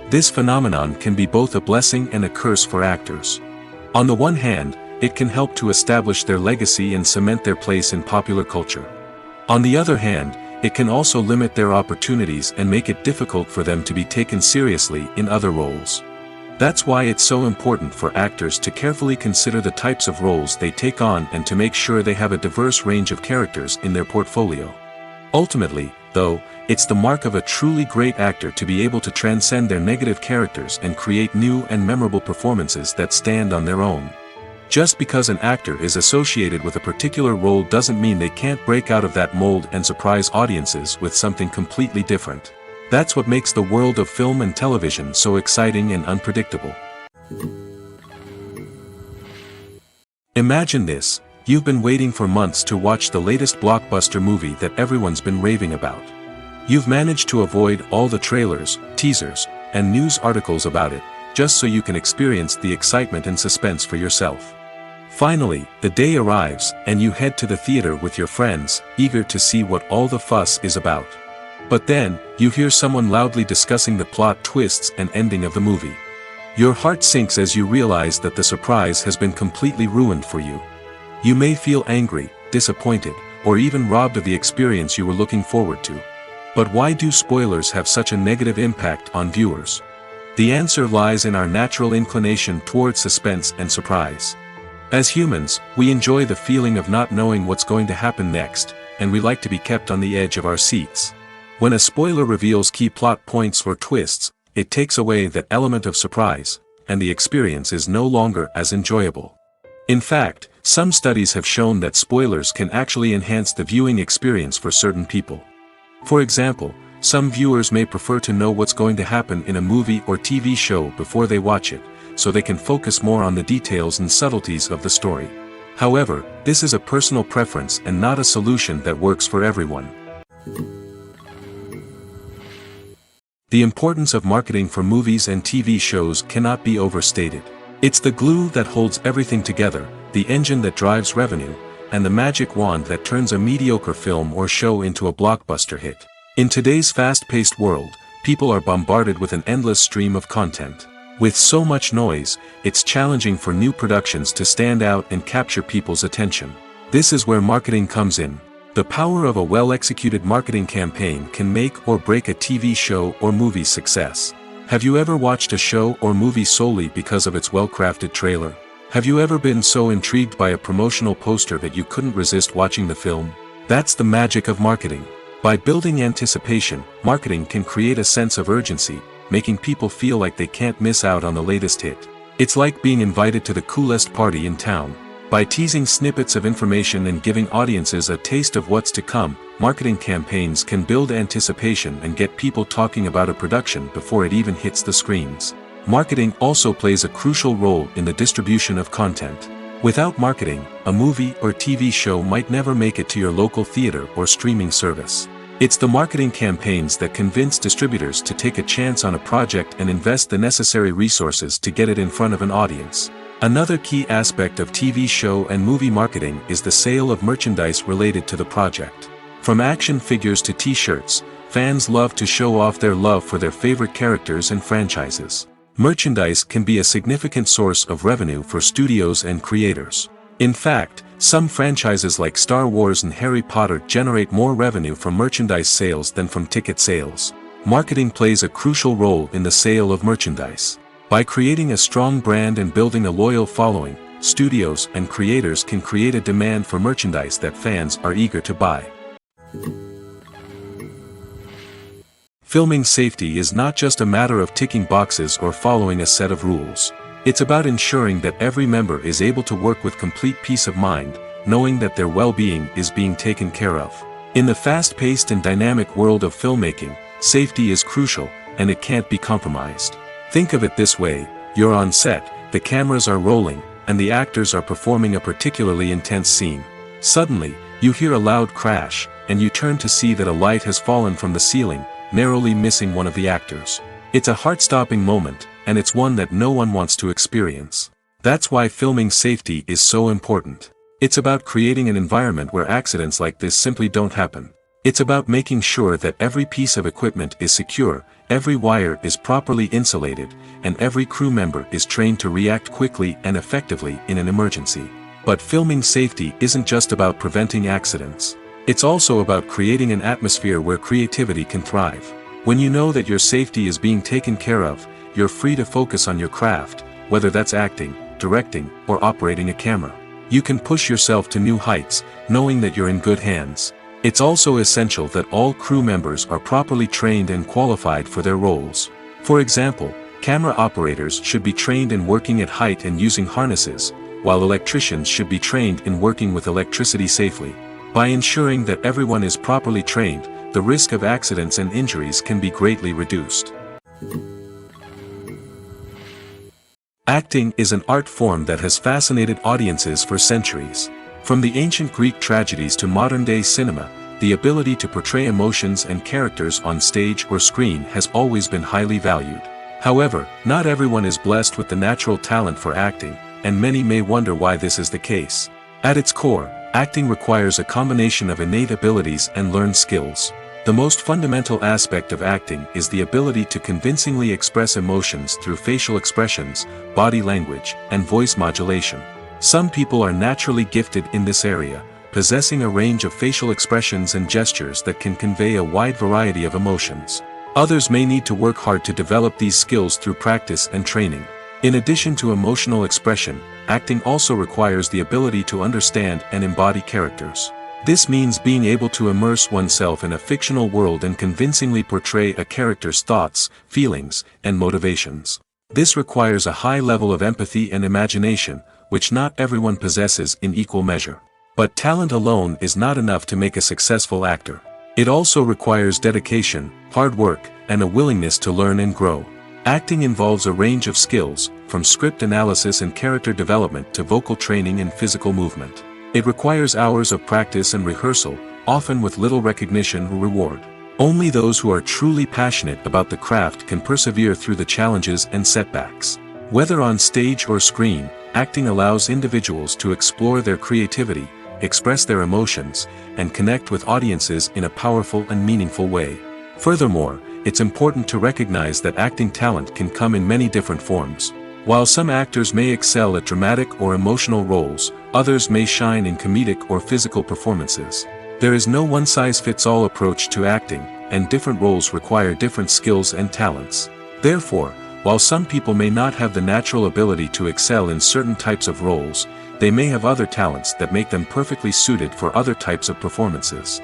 This phenomenon can be both a blessing and a curse for actors. On the one hand, it can help to establish their legacy and cement their place in popular culture. On the other hand, it can also limit their opportunities and make it difficult for them to be taken seriously in other roles. That's why it's so important for actors to carefully consider the types of roles they take on and to make sure they have a diverse range of characters in their portfolio. Ultimately, though, it's the mark of a truly great actor to be able to transcend their negative characters and create new and memorable performances that stand on their own. Just because an actor is associated with a particular role doesn't mean they can't break out of that mold and surprise audiences with something completely different. That's what makes the world of film and television so exciting and unpredictable. Imagine this: you've been waiting for months to watch the latest blockbuster movie that everyone's been raving about. You've managed to avoid all the trailers, teasers, and news articles about it, just so you can experience the excitement and suspense for yourself. Finally, the day arrives, and you head to the theater with your friends, eager to see what all the fuss is about. But then, you hear someone loudly discussing the plot twists and ending of the movie. Your heart sinks as you realize that the surprise has been completely ruined for you. You may feel angry, disappointed, or even robbed of the experience you were looking forward to. But why do spoilers have such a negative impact on viewers? The answer lies in our natural inclination toward suspense and surprise. As humans, we enjoy the feeling of not knowing what's going to happen next, and we like to be kept on the edge of our seats. When a spoiler reveals key plot points or twists, it takes away that element of surprise, and the experience is no longer as enjoyable. In fact, some studies have shown that spoilers can actually enhance the viewing experience for certain people. For example, some viewers may prefer to know what's going to happen in a movie or TV show before they watch it, so they can focus more on the details and subtleties of the story. However, this is a personal preference and not a solution that works for everyone. The importance of marketing for movies and TV shows cannot be overstated. It's the glue that holds everything together, the engine that drives revenue, and the magic wand that turns a mediocre film or show into a blockbuster hit. In today's fast-paced world, people are bombarded with an endless stream of content. With so much noise, it's challenging for new productions to stand out and capture people's attention. This is where marketing comes in. The power of a well-executed marketing campaign can make or break a TV show or movie's success. Have you ever watched a show or movie solely because of its well-crafted trailer? Have you ever been so intrigued by a promotional poster that you couldn't resist watching the film? That's the magic of marketing. By building anticipation, marketing can create a sense of urgency, making people feel like they can't miss out on the latest hit. It's like being invited to the coolest party in town. By teasing snippets of information and giving audiences a taste of what's to come, marketing campaigns can build anticipation and get people talking about a production before it even hits the screens. Marketing also plays a crucial role in the distribution of content. Without marketing, a movie or TV show might never make it to your local theater or streaming service. It's the marketing campaigns that convince distributors to take a chance on a project and invest the necessary resources to get it in front of an audience. Another key aspect of TV show and movie marketing is the sale of merchandise related to the project. From action figures to t-shirts, fans love to show off their love for their favorite characters and franchises. Merchandise can be a significant source of revenue for studios and creators. In fact, some franchises like Star Wars and Harry Potter generate more revenue from merchandise sales than from ticket sales. Marketing plays a crucial role in the sale of merchandise. By creating a strong brand and building a loyal following, studios and creators can create a demand for merchandise that fans are eager to buy. Filming safety is not just a matter of ticking boxes or following a set of rules. It's about ensuring that every member is able to work with complete peace of mind, knowing that their well-being is being taken care of. In the fast-paced and dynamic world of filmmaking, safety is crucial, and it can't be compromised. Think of it this way: you're on set, the cameras are rolling, and the actors are performing a particularly intense scene. Suddenly, you hear a loud crash, and you turn to see that a light has fallen from the ceiling, narrowly missing one of the actors. It's a heart-stopping moment, and it's one that no one wants to experience. That's why filming safety is so important. It's about creating an environment where accidents like this simply don't happen. It's about making sure that every piece of equipment is secure, every wire is properly insulated, and every crew member is trained to react quickly and effectively in an emergency. But filming safety isn't just about preventing accidents. It's also about creating an atmosphere where creativity can thrive. When you know that your safety is being taken care of, you're free to focus on your craft, whether that's acting, directing, or operating a camera. You can push yourself to new heights, knowing that you're in good hands. It's also essential that all crew members are properly trained and qualified for their roles. For example, camera operators should be trained in working at height and using harnesses, while electricians should be trained in working with electricity safely. By ensuring that everyone is properly trained, the risk of accidents and injuries can be greatly reduced. Acting is an art form that has fascinated audiences for centuries. From the ancient Greek tragedies to modern-day cinema, the ability to portray emotions and characters on stage or screen has always been highly valued. However, not everyone is blessed with the natural talent for acting, and many may wonder why this is the case. At its core, acting requires a combination of innate abilities and learned skills. The most fundamental aspect of acting is the ability to convincingly express emotions through facial expressions, body language, and voice modulation. Some people are naturally gifted in this area, possessing a range of facial expressions and gestures that can convey a wide variety of emotions. Others may need to work hard to develop these skills through practice and training. In addition to emotional expression, acting also requires the ability to understand and embody characters. This means being able to immerse oneself in a fictional world and convincingly portray a character's thoughts, feelings, and motivations. This requires a high level of empathy and imagination, which not everyone possesses in equal measure. But talent alone is not enough to make a successful actor. It also requires dedication, hard work, and a willingness to learn and grow. Acting involves a range of skills, from script analysis and character development to vocal training and physical movement. It requires hours of practice and rehearsal, often with little recognition or reward. Only those who are truly passionate about the craft can persevere through the challenges and setbacks. Whether on stage or screen, acting allows individuals to explore their creativity, express their emotions, and connect with audiences in a powerful and meaningful way. Furthermore, it's important to recognize that acting talent can come in many different forms. While some actors may excel at dramatic or emotional roles, others may shine in comedic or physical performances. There is no one-size-fits-all approach to acting, and different roles require different skills and talents. Therefore, while some people may not have the natural ability to excel in certain types of roles, they may have other talents that make them perfectly suited for other types of performances.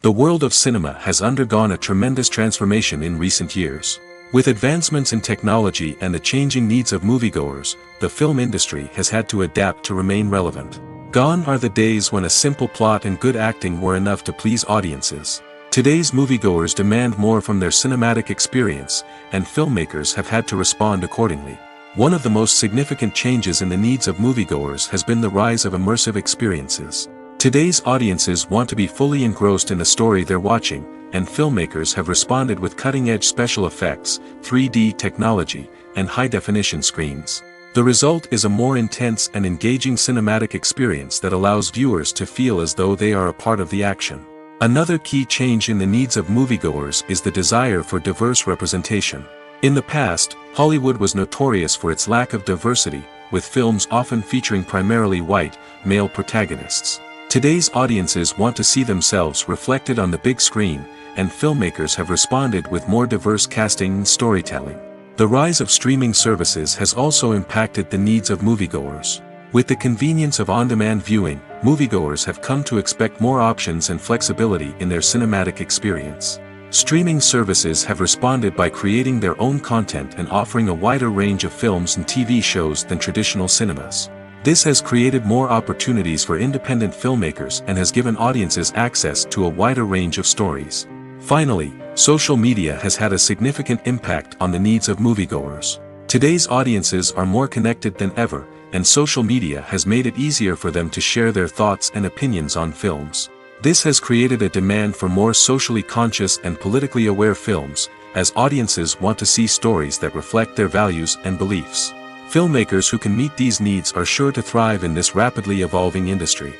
The world of cinema has undergone a tremendous transformation in recent years. With advancements in technology and the changing needs of moviegoers, the film industry has had to adapt to remain relevant. Gone are the days when a simple plot and good acting were enough to please audiences. Today's moviegoers demand more from their cinematic experience, and filmmakers have had to respond accordingly. One of the most significant changes in the needs of moviegoers has been the rise of immersive experiences. Today's audiences want to be fully engrossed in the story they're watching, and filmmakers have responded with cutting-edge special effects, 3D technology, and high-definition screens. The result is a more intense and engaging cinematic experience that allows viewers to feel as though they are a part of the action. Another key change in the needs of moviegoers is the desire for diverse representation. In the past, Hollywood was notorious for its lack of diversity, with films often featuring primarily white, male protagonists. Today's audiences want to see themselves reflected on the big screen, and filmmakers have responded with more diverse casting and storytelling. The rise of streaming services has also impacted the needs of moviegoers. With the convenience of on-demand viewing, moviegoers have come to expect more options and flexibility in their cinematic experience. Streaming services have responded by creating their own content and offering a wider range of films and TV shows than traditional cinemas. This has created more opportunities for independent filmmakers and has given audiences access to a wider range of stories. Finally, social media has had a significant impact on the needs of moviegoers. Today's audiences are more connected than ever, and social media has made it easier for them to share their thoughts and opinions on films. This has created a demand for more socially conscious and politically aware films, as audiences want to see stories that reflect their values and beliefs. Filmmakers who can meet these needs are sure to thrive in this rapidly evolving industry.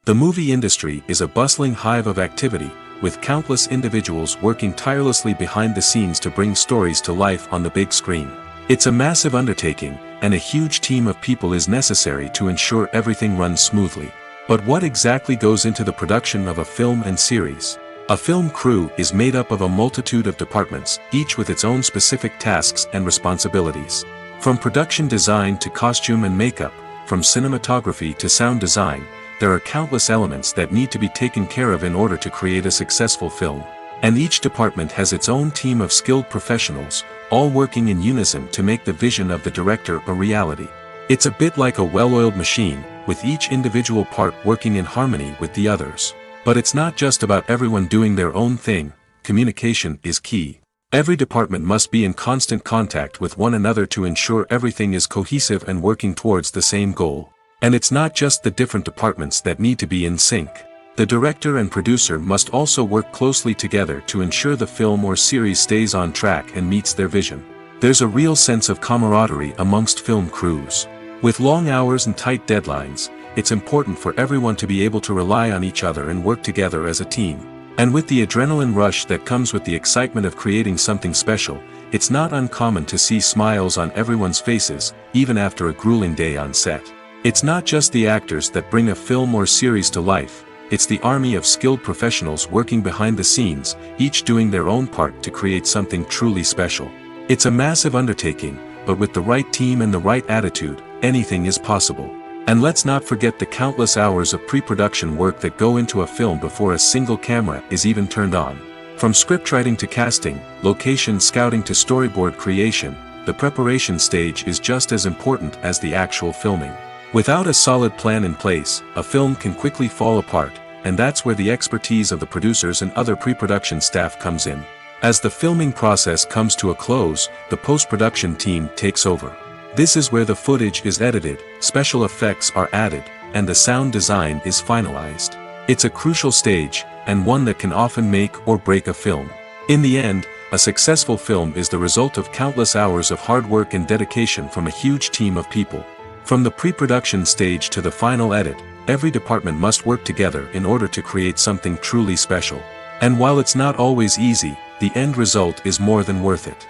The movie industry is a bustling hive of activity, with countless individuals working tirelessly behind the scenes to bring stories to life on the big screen. It's a massive undertaking, and a huge team of people is necessary to ensure everything runs smoothly. But what exactly goes into the production of a film and series? A film crew is made up of a multitude of departments, each with its own specific tasks and responsibilities. From production design to costume and makeup, from cinematography to sound design, there are countless elements that need to be taken care of in order to create a successful film. And each department has its own team of skilled professionals, all working in unison to make the vision of the director a reality. It's a bit like a well-oiled machine, with each individual part working in harmony with the others. But it's not just about everyone doing their own thing. Communication is key. Every department must be in constant contact with one another to ensure everything is cohesive and working towards the same goal. And it's not just the different departments that need to be in sync. The director and producer must also work closely together to ensure the film or series stays on track and meets their vision. There's a real sense of camaraderie amongst film crews. With long hours and tight deadlines, it's important for everyone to be able to rely on each other and work together as a team. And with the adrenaline rush that comes with the excitement of creating something special, it's not uncommon to see smiles on everyone's faces, even after a grueling day on set. It's not just the actors that bring a film or series to life, it's the army of skilled professionals working behind the scenes, each doing their own part to create something truly special. It's a massive undertaking, but with the right team and the right attitude, anything is possible. And let's not forget the countless hours of pre-production work that go into a film before a single camera is even turned on. From scriptwriting to casting, location scouting to storyboard creation, the preparation stage is just as important as the actual filming. Without a solid plan in place, a film can quickly fall apart, and that's where the expertise of the producers and other pre-production staff comes in. As the filming process comes to a close, the post-production team takes over. This is where the footage is edited, special effects are added, and the sound design is finalized. It's a crucial stage, and one that can often make or break a film. In the end, a successful film is the result of countless hours of hard work and dedication from a huge team of people. From the pre-production stage to the final edit, every department must work together in order to create something truly special. And while it's not always easy, the end result is more than worth it.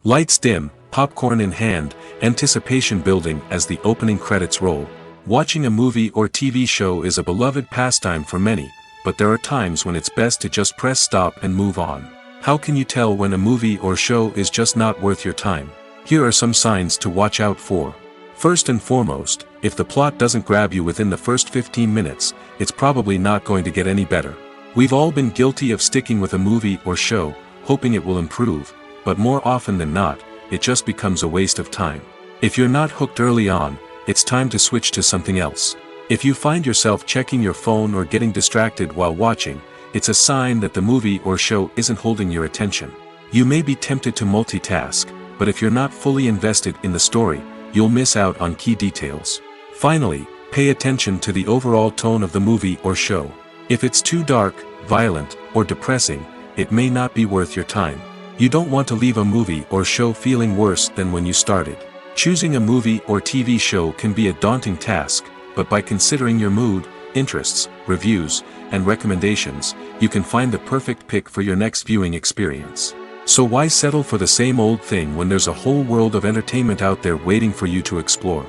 Lights dim, popcorn in hand, anticipation building as the opening credits roll. Watching a movie or TV show is a beloved pastime for many, but there are times when it's best to just press stop and move on. How can you tell when a movie or show is just not worth your time? Here are some signs to watch out for. First and foremost, if the plot doesn't grab you within the first 15 minutes, it's probably not going to get any better. We've all been guilty of sticking with a movie or show, hoping it will improve, but more often than not, it just becomes a waste of time. If you're not hooked early on, it's time to switch to something else. If you find yourself checking your phone or getting distracted while watching, it's a sign that the movie or show isn't holding your attention. You may be tempted to multitask, but if you're not fully invested in the story, you'll miss out on key details. Finally, pay attention to the overall tone of the movie or show. If it's too dark, violent, or depressing, it may not be worth your time. You don't want to leave a movie or show feeling worse than when you started. Choosing a movie or TV show can be a daunting task, but by considering your mood, interests, reviews, and recommendations, you can find the perfect pick for your next viewing experience. So why settle for the same old thing when there's a whole world of entertainment out there waiting for you to explore?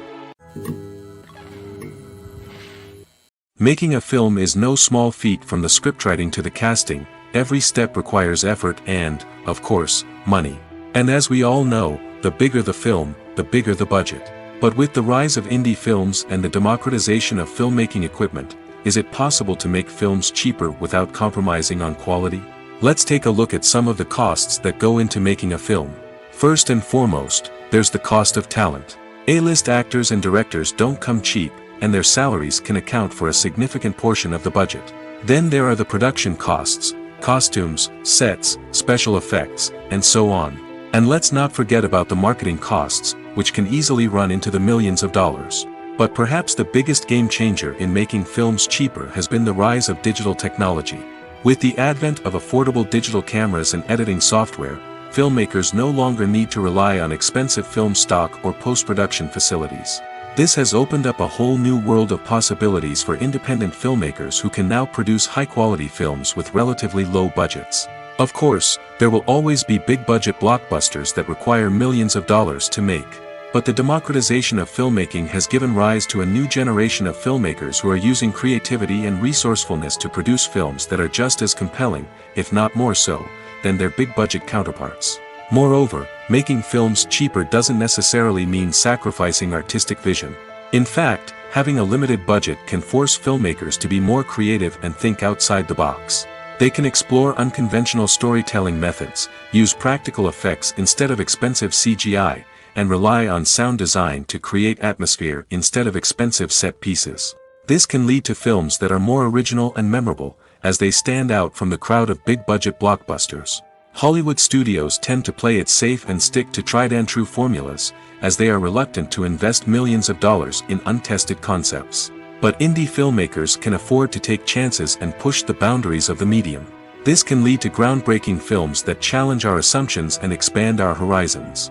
Making a film is no small feat. From the scriptwriting to the casting, every step requires effort and, of course, money. And as we all know, the bigger the film, the bigger the budget. But with the rise of indie films and the democratization of filmmaking equipment, is it possible to make films cheaper without compromising on quality? Let's take a look at some of the costs that go into making a film. First and foremost, there's the cost of talent. A-list actors and directors don't come cheap, and their salaries can account for a significant portion of the budget. Then there are the production costs, costumes, sets, special effects, and so on. And let's not forget about the marketing costs, which can easily run into the millions of dollars. But perhaps the biggest game changer in making films cheaper has been the rise of digital technology. With the advent of affordable digital cameras and editing software, filmmakers no longer need to rely on expensive film stock or post-production facilities. This has opened up a whole new world of possibilities for independent filmmakers who can now produce high-quality films with relatively low budgets. Of course, there will always be big-budget blockbusters that require millions of dollars to make. But the democratization of filmmaking has given rise to a new generation of filmmakers who are using creativity and resourcefulness to produce films that are just as compelling, if not more so, than their big-budget counterparts. Moreover, making films cheaper doesn't necessarily mean sacrificing artistic vision. In fact, having a limited budget can force filmmakers to be more creative and think outside the box. They can explore unconventional storytelling methods, use practical effects instead of expensive CGI, and rely on sound design to create atmosphere instead of expensive set pieces. This can lead to films that are more original and memorable, as they stand out from the crowd of big-budget blockbusters. Hollywood studios tend to play it safe and stick to tried-and-true formulas, as they are reluctant to invest millions of dollars in untested concepts. But indie filmmakers can afford to take chances and push the boundaries of the medium. This can lead to groundbreaking films that challenge our assumptions and expand our horizons.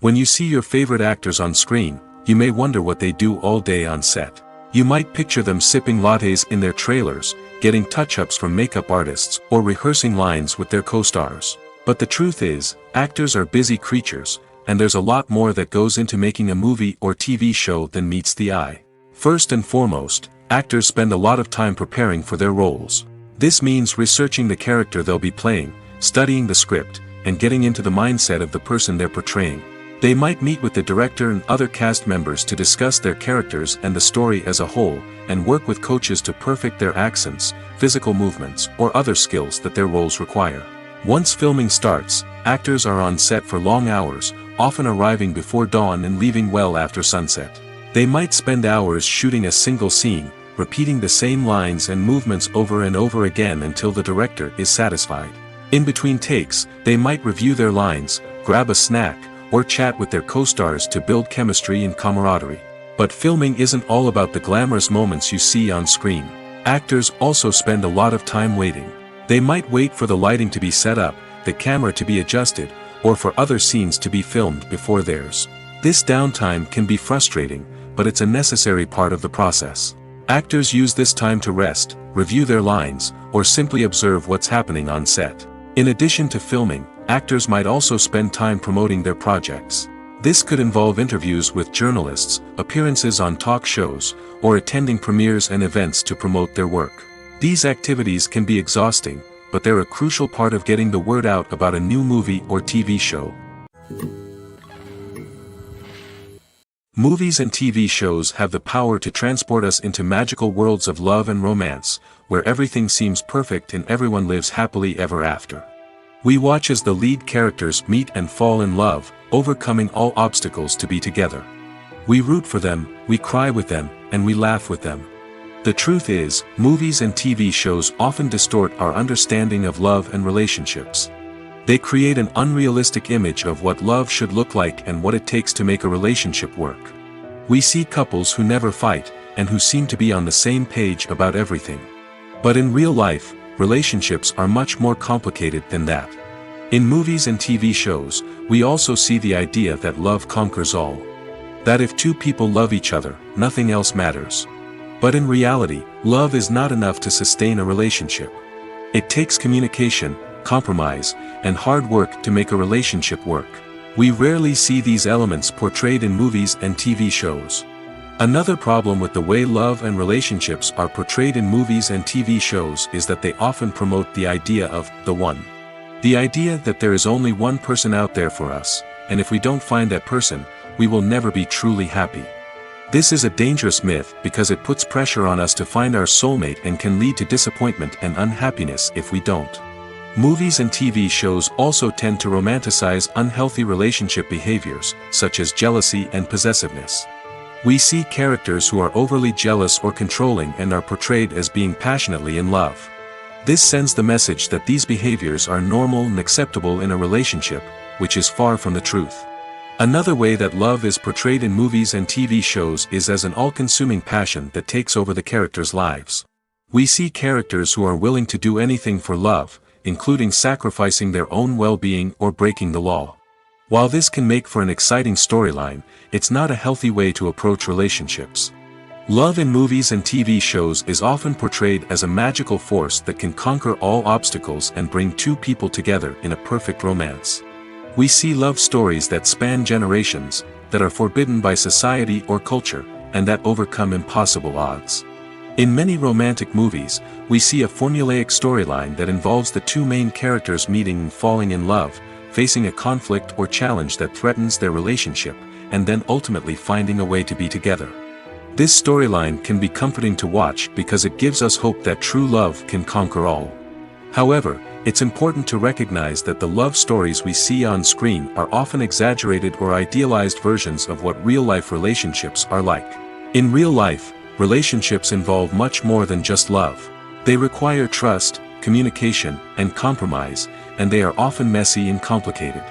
When you see your favorite actors on screen, you may wonder what they do all day on set. You might picture them sipping lattes in their trailers, getting touch-ups from makeup artists, or rehearsing lines with their co-stars. But the truth is, actors are busy creatures, and there's a lot more that goes into making a movie or TV show than meets the eye. First and foremost, actors spend a lot of time preparing for their roles. This means researching the character they'll be playing, studying the script, and getting into the mindset of the person they're portraying. They might meet with the director and other cast members to discuss their characters and the story as a whole, and work with coaches to perfect their accents, physical movements, or other skills that their roles require. Once filming starts, actors are on set for long hours, often arriving before dawn and leaving well after sunset. They might spend hours shooting a single scene, repeating the same lines and movements over and over again until the director is satisfied. In between takes, they might review their lines, grab a snack, or chat with their co-stars to build chemistry and camaraderie. But filming isn't all about the glamorous moments you see on screen. Actors also spend a lot of time waiting. They might wait for the lighting to be set up, the camera to be adjusted, or for other scenes to be filmed before theirs. This downtime can be frustrating, but it's a necessary part of the process. Actors use this time to rest, review their lines, or simply observe what's happening on set. In addition to filming, actors might also spend time promoting their projects. This could involve interviews with journalists, appearances on talk shows, or attending premieres and events to promote their work. These activities can be exhausting, but they're a crucial part of getting the word out about a new movie or TV show. Movies and TV shows have the power to transport us into magical worlds of love and romance, where everything seems perfect and everyone lives happily ever after. We watch as the lead characters meet and fall in love, overcoming all obstacles to be together. We root for them, we cry with them, and we laugh with them. The truth is, movies and TV shows often distort our understanding of love and relationships. They create an unrealistic image of what love should look like and what it takes to make a relationship work. We see couples who never fight, and who seem to be on the same page about everything. But in real life, relationships are much more complicated than that. In movies and TV shows, we also see the idea that love conquers all. That if two people love each other, nothing else matters. But in reality, love is not enough to sustain a relationship. It takes communication, compromise, and hard work to make a relationship work. We rarely see these elements portrayed in movies and TV shows. Another problem with the way love and relationships are portrayed in movies and TV shows is that they often promote the idea of the one. The idea that there is only one person out there for us, and if we don't find that person, we will never be truly happy. This is a dangerous myth because it puts pressure on us to find our soulmate and can lead to disappointment and unhappiness if we don't. Movies and TV shows also tend to romanticize unhealthy relationship behaviors, such as jealousy and possessiveness. We see characters who are overly jealous or controlling and are portrayed as being passionately in love. This sends the message that these behaviors are normal and acceptable in a relationship, which is far from the truth. Another way that love is portrayed in movies and TV shows is as an all-consuming passion that takes over the characters' lives. We see characters who are willing to do anything for love, including sacrificing their own well-being or breaking the law. While this can make for an exciting storyline, it's not a healthy way to approach relationships. Love in movies and TV shows is often portrayed as a magical force that can conquer all obstacles and bring two people together in a perfect romance. We see love stories that span generations, that are forbidden by society or culture, and that overcome impossible odds. In many romantic movies, we see a formulaic storyline that involves the two main characters meeting and falling in love, facing a conflict or challenge that threatens their relationship, and then ultimately finding a way to be together. This storyline can be comforting to watch because it gives us hope that true love can conquer all. However, it's important to recognize that the love stories we see on screen are often exaggerated or idealized versions of what real-life relationships are like. In real life, relationships involve much more than just love. They require trust, communication, and compromise, and they are often messy and complicated.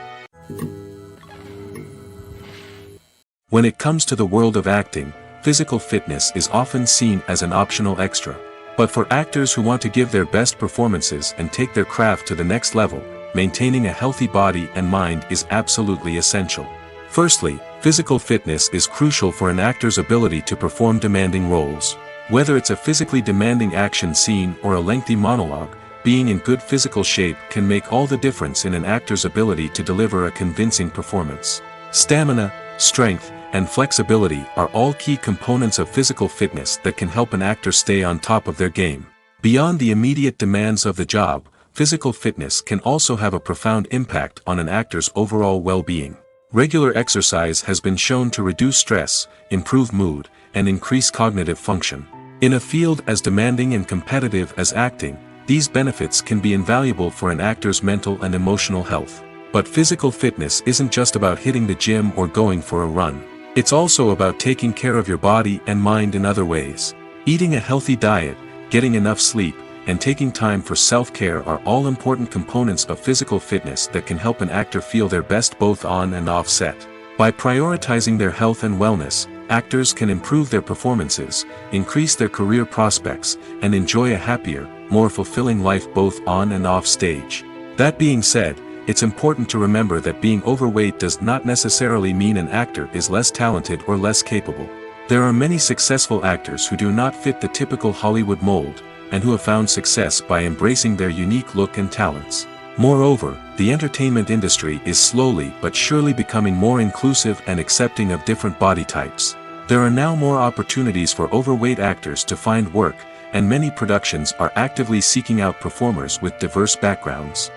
When it comes to the world of acting, physical fitness is often seen as an optional extra. But for actors who want to give their best performances and take their craft to the next level, maintaining a healthy body and mind is absolutely essential. Firstly, physical fitness is crucial for an actor's ability to perform demanding roles. Whether it's a physically demanding action scene or a lengthy monologue, being in good physical shape can make all the difference in an actor's ability to deliver a convincing performance. Stamina, strength, and flexibility are all key components of physical fitness that can help an actor stay on top of their game. Beyond the immediate demands of the job, physical fitness can also have a profound impact on an actor's overall well-being. Regular exercise has been shown to reduce stress, improve mood, and increase cognitive function. In a field as demanding and competitive as acting, these benefits can be invaluable for an actor's mental and emotional health. But physical fitness isn't just about hitting the gym or going for a run. It's also about taking care of your body and mind in other ways. Eating a healthy diet, getting enough sleep, and taking time for self-care are all important components of physical fitness that can help an actor feel their best both on and off set. By prioritizing their health and wellness, actors can improve their performances, increase their career prospects, and enjoy a happier, more fulfilling life both on and off stage. That being said, it's important to remember that being overweight does not necessarily mean an actor is less talented or less capable. There are many successful actors who do not fit the typical Hollywood mold, and who have found success by embracing their unique look and talents. Moreover, the entertainment industry is slowly but surely becoming more inclusive and accepting of different body types. There are now more opportunities for overweight actors to find work, and many productions are actively seeking out performers with diverse backgrounds.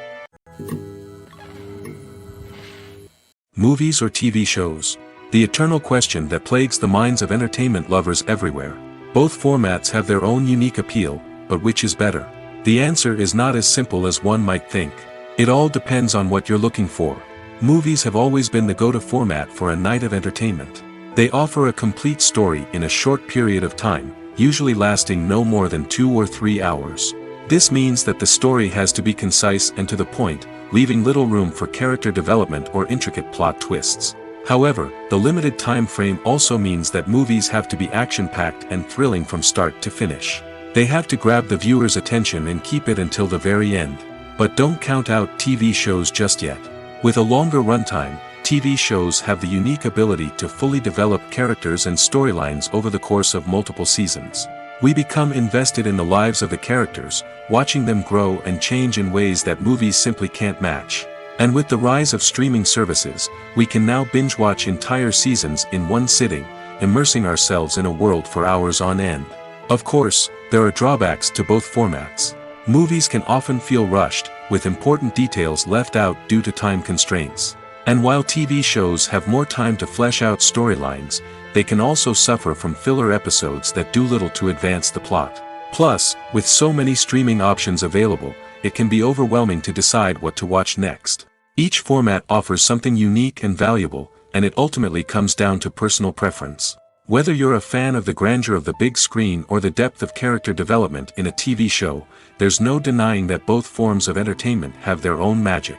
Movies or TV shows? The eternal question that plagues the minds of entertainment lovers everywhere. Both formats have their own unique appeal, but which is better? The answer is not as simple as one might think. It all depends on what you're looking for. Movies have always been the go-to format for a night of entertainment. They offer a complete story in a short period of time, usually lasting no more than 2 or 3 hours. This means that the story has to be concise and to the point, leaving little room for character development or intricate plot twists. However, the limited time frame also means that movies have to be action-packed and thrilling from start to finish. They have to grab the viewer's attention and keep it until the very end. But don't count out TV shows just yet. With a longer runtime, TV shows have the unique ability to fully develop characters and storylines over the course of multiple seasons. We become invested in the lives of the characters, watching them grow and change in ways that movies simply can't match. And with the rise of streaming services, we can now binge-watch entire seasons in one sitting, immersing ourselves in a world for hours on end. Of course, there are drawbacks to both formats. Movies can often feel rushed, with important details left out due to time constraints. And while TV shows have more time to flesh out storylines, they can also suffer from filler episodes that do little to advance the plot. Plus, with so many streaming options available, it can be overwhelming to decide what to watch next. Each format offers something unique and valuable, and it ultimately comes down to personal preference. Whether you're a fan of the grandeur of the big screen or the depth of character development in a TV show, there's no denying that both forms of entertainment have their own magic.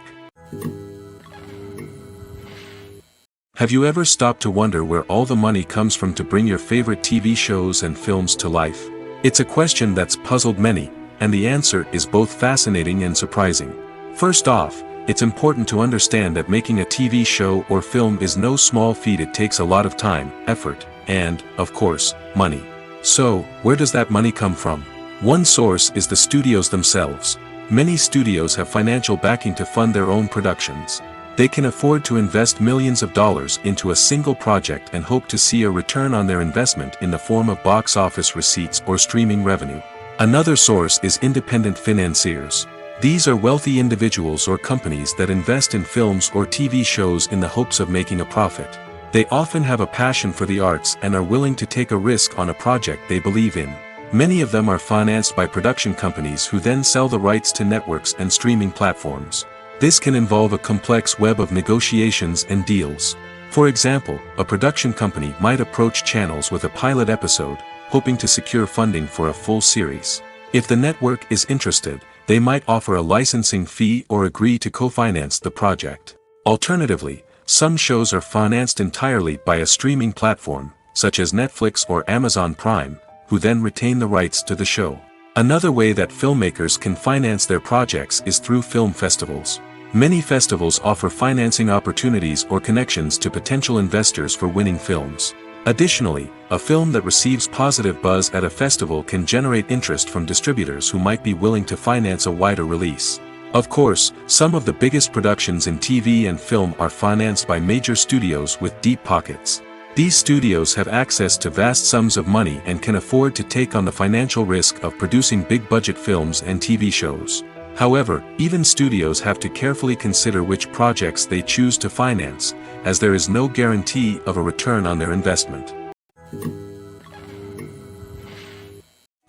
Have you ever stopped to wonder where all the money comes from to bring your favorite TV shows and films to life? It's a question that's puzzled many, and the answer is both fascinating and surprising. First off, it's important to understand that making a TV show or film is no small feat. It takes a lot of time, effort, and, of course, money. So, where does that money come from? One source is the studios themselves. Many studios have financial backing to fund their own productions. They can afford to invest millions of dollars into a single project and hope to see a return on their investment in the form of box office receipts or streaming revenue. Another source is independent financiers. These are wealthy individuals or companies that invest in films or TV shows in the hopes of making a profit. They often have a passion for the arts and are willing to take a risk on a project they believe in. Many of them are financed by production companies who then sell the rights to networks and streaming platforms. This can involve a complex web of negotiations and deals. For example, a production company might approach channels with a pilot episode, hoping to secure funding for a full series. If the network is interested, they might offer a licensing fee or agree to co-finance the project. Alternatively, some shows are financed entirely by a streaming platform, such as Netflix or Amazon Prime, who then retain the rights to the show. Another way that filmmakers can finance their projects is through film festivals. Many festivals offer financing opportunities or connections to potential investors for winning films. Additionally, a film that receives positive buzz at a festival can generate interest from distributors who might be willing to finance a wider release. Of course, some of the biggest productions in TV and film are financed by major studios with deep pockets. These studios have access to vast sums of money and can afford to take on the financial risk of producing big-budget films and TV shows. However, even studios have to carefully consider which projects they choose to finance, as there is no guarantee of a return on their investment.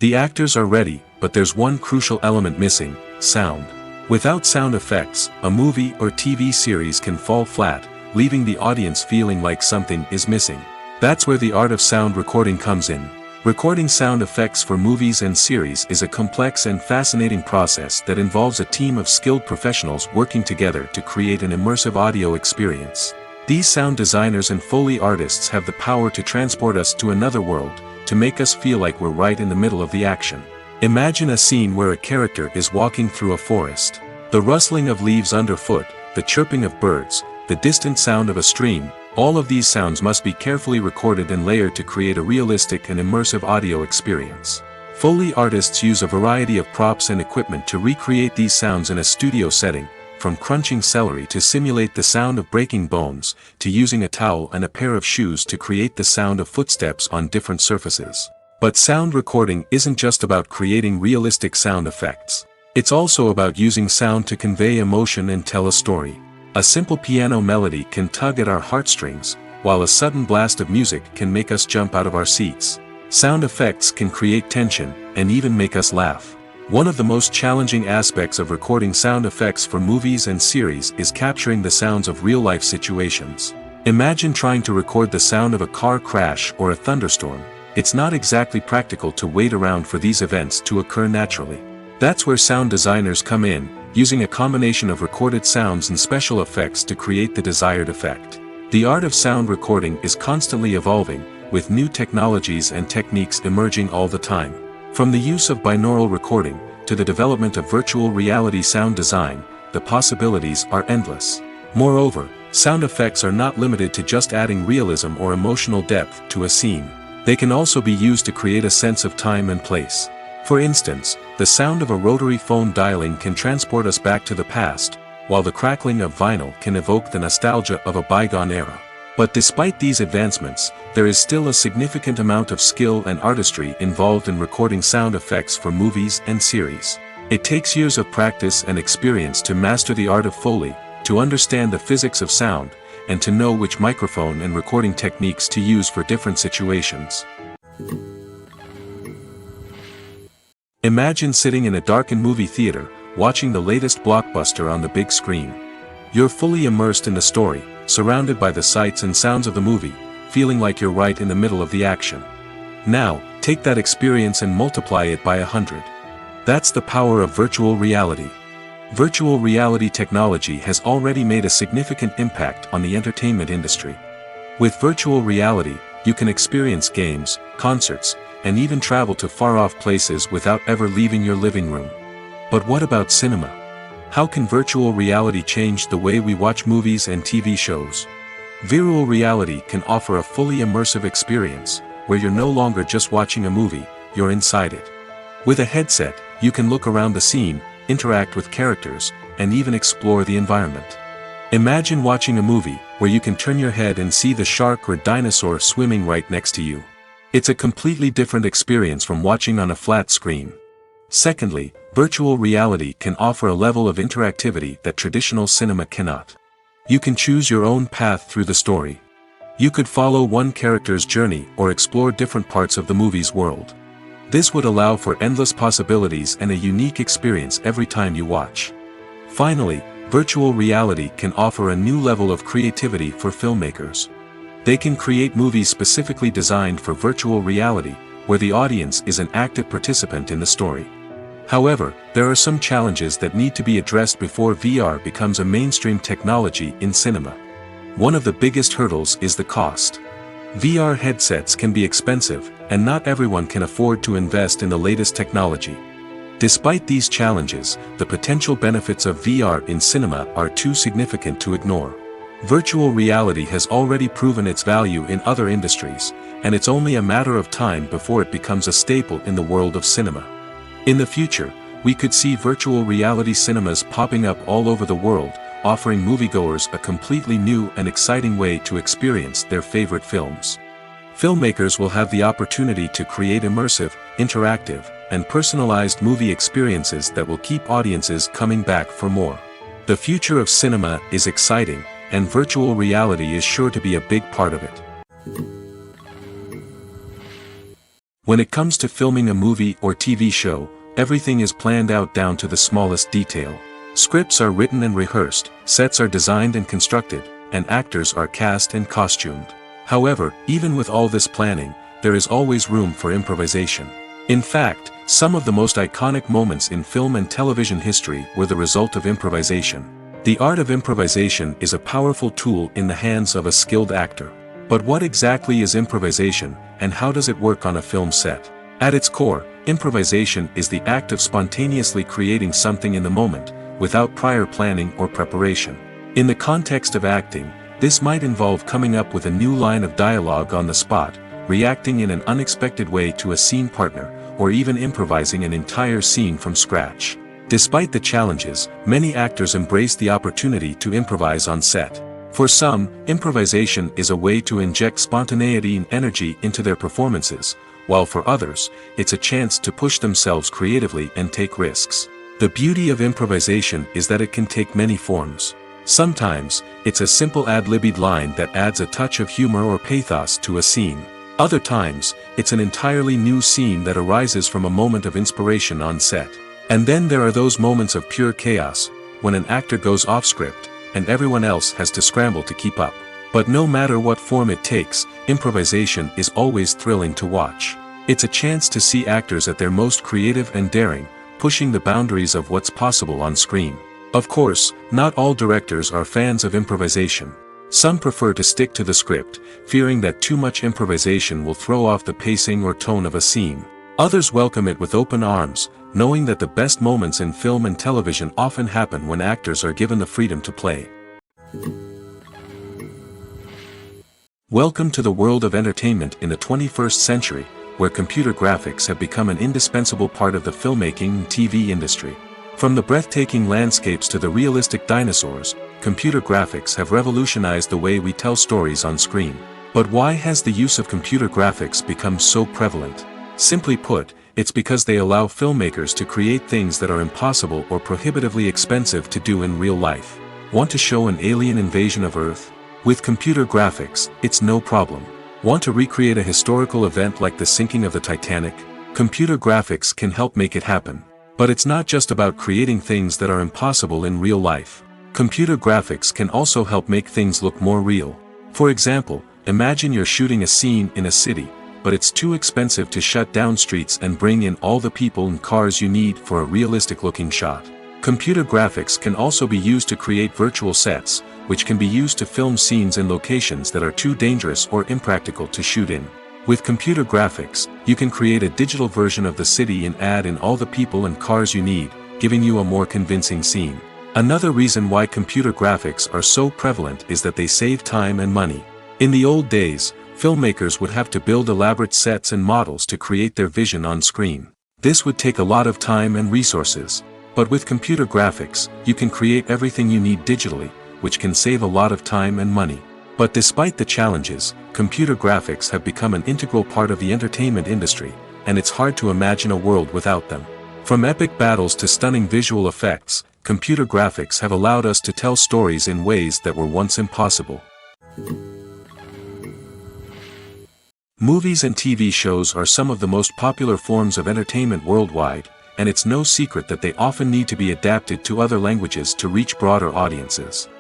The actors are ready, but there's one crucial element missing: sound. Without sound effects, a movie or TV series can fall flat, leaving the audience feeling like something is missing. That's where the art of sound recording comes in. Recording sound effects for movies and series is a complex and fascinating process that involves a team of skilled professionals working together to create an immersive audio experience. These sound designers and Foley artists have the power to transport us to another world, to make us feel like we're right in the middle of the action. Imagine a scene where a character is walking through a forest. The rustling of leaves underfoot, the chirping of birds, the distant sound of a stream, all of these sounds must be carefully recorded and layered to create a realistic and immersive audio experience. Foley artists use a variety of props and equipment to recreate these sounds in a studio setting, from crunching celery to simulate the sound of breaking bones, to using a towel and a pair of shoes to create the sound of footsteps on different surfaces. But sound recording isn't just about creating realistic sound effects. It's also about using sound to convey emotion and tell a story. A simple piano melody can tug at our heartstrings, while a sudden blast of music can make us jump out of our seats. Sound effects can create tension, and even make us laugh. One of the most challenging aspects of recording sound effects for movies and series is capturing the sounds of real-life situations. Imagine trying to record the sound of a car crash or a thunderstorm. It's not exactly practical to wait around for these events to occur naturally. That's where sound designers come in, using a combination of recorded sounds and special effects to create the desired effect. The art of sound recording is constantly evolving, with new technologies and techniques emerging all the time. From the use of binaural recording, to the development of virtual reality sound design, the possibilities are endless. Moreover, sound effects are not limited to just adding realism or emotional depth to a scene. They can also be used to create a sense of time and place. For instance, the sound of a rotary phone dialing can transport us back to the past, while the crackling of vinyl can evoke the nostalgia of a bygone era. But despite these advancements, there is still a significant amount of skill and artistry involved in recording sound effects for movies and series. It takes years of practice and experience to master the art of Foley, to understand the physics of sound, and to know which microphone and recording techniques to use for different situations. Imagine sitting in a darkened movie theater, watching the latest blockbuster on the big screen. You're fully immersed in the story, surrounded by the sights and sounds of the movie, feeling like you're right in the middle of the action. Now, take that experience and multiply it by 100. That's the power of virtual reality. Virtual reality technology has already made a significant impact on the entertainment industry. With virtual reality, you can experience games, concerts, and even travel to far-off places without ever leaving your living room. But what about cinema? How can virtual reality change the way we watch movies and TV shows? Virtual reality can offer a fully immersive experience, where you're no longer just watching a movie, you're inside it. With a headset, you can look around the scene, interact with characters, and even explore the environment. Imagine watching a movie, where you can turn your head and see the shark or dinosaur swimming right next to you. It's a completely different experience from watching on a flat screen. Secondly, virtual reality can offer a level of interactivity that traditional cinema cannot. You can choose your own path through the story. You could follow one character's journey or explore different parts of the movie's world. This would allow for endless possibilities and a unique experience every time you watch. Finally, virtual reality can offer a new level of creativity for filmmakers. They can create movies specifically designed for virtual reality, where the audience is an active participant in the story. However, there are some challenges that need to be addressed before VR becomes a mainstream technology in cinema. One of the biggest hurdles is the cost. VR headsets can be expensive, and not everyone can afford to invest in the latest technology. Despite these challenges, the potential benefits of VR in cinema are too significant to ignore. Virtual reality has already proven its value in other industries, and it's only a matter of time before it becomes a staple in the world of cinema. In the future, we could see virtual reality cinemas popping up all over the world, offering moviegoers a completely new and exciting way to experience their favorite films. Filmmakers will have the opportunity to create immersive, interactive, and personalized movie experiences that will keep audiences coming back for more. The future of cinema is exciting, and virtual reality is sure to be a big part of it. When it comes to filming a movie or TV show, everything is planned out down to the smallest detail. Scripts are written and rehearsed, sets are designed and constructed, and actors are cast and costumed. However, even with all this planning, there is always room for improvisation. In fact, some of the most iconic moments in film and television history were the result of improvisation. The art of improvisation is a powerful tool in the hands of a skilled actor. But what exactly is improvisation, and how does it work on a film set? At its core, improvisation is the act of spontaneously creating something in the moment, without prior planning or preparation. In the context of acting, this might involve coming up with a new line of dialogue on the spot, reacting in an unexpected way to a scene partner, or even improvising an entire scene from scratch. Despite the challenges, many actors embrace the opportunity to improvise on set. For some, improvisation is a way to inject spontaneity and energy into their performances, while for others, it's a chance to push themselves creatively and take risks. The beauty of improvisation is that it can take many forms. Sometimes, it's a simple ad-libbed line that adds a touch of humor or pathos to a scene. Other times, it's an entirely new scene that arises from a moment of inspiration on set. And then there are those moments of pure chaos, when an actor goes off script, and everyone else has to scramble to keep up. But no matter what form it takes, improvisation is always thrilling to watch. It's a chance to see actors at their most creative and daring, pushing the boundaries of what's possible on screen. Of course, not all directors are fans of improvisation. Some prefer to stick to the script, fearing that too much improvisation will throw off the pacing or tone of a scene. Others welcome it with open arms, knowing that the best moments in film and television often happen when actors are given the freedom to play. Welcome to the world of entertainment in the 21st century, where computer graphics have become an indispensable part of the filmmaking and TV industry. From the breathtaking landscapes to the realistic dinosaurs, computer graphics have revolutionized the way we tell stories on screen. But why has the use of computer graphics become so prevalent? Simply put, it's because they allow filmmakers to create things that are impossible or prohibitively expensive to do in real life. Want to show an alien invasion of Earth? With computer graphics, it's no problem. Want to recreate a historical event like the sinking of the Titanic? Computer graphics can help make it happen. But it's not just about creating things that are impossible in real life. Computer graphics can also help make things look more real. For example, imagine you're shooting a scene in a city, but it's too expensive to shut down streets and bring in all the people and cars you need for a realistic-looking shot. Computer graphics can also be used to create virtual sets, which can be used to film scenes in locations that are too dangerous or impractical to shoot in. With computer graphics, you can create a digital version of the city and add in all the people and cars you need, giving you a more convincing scene. Another reason why computer graphics are so prevalent is that they save time and money. In the old days, filmmakers would have to build elaborate sets and models to create their vision on screen. This would take a lot of time and resources. But with computer graphics, you can create everything you need digitally, which can save a lot of time and money. But despite the challenges, computer graphics have become an integral part of the entertainment industry, and it's hard to imagine a world without them. From epic battles to stunning visual effects, computer graphics have allowed us to tell stories in ways that were once impossible. Movies and TV shows are some of the most popular forms of entertainment worldwide, and it's no secret that they often need to be adapted to other languages to reach broader audiences.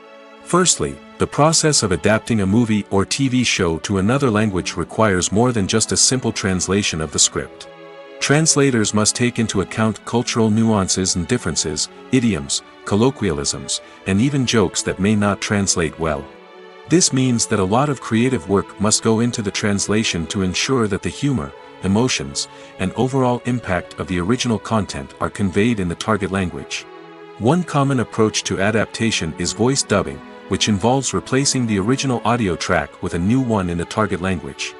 Firstly, the process of adapting a movie or TV show to another language requires more than just a simple translation of the script. Translators must take into account cultural nuances and differences, idioms, colloquialisms, and even jokes that may not translate well. This means that a lot of creative work must go into the translation to ensure that the humor, emotions, and overall impact of the original content are conveyed in the target language. One common approach to adaptation is voice dubbing, which involves replacing the original audio track with a new one in the target language.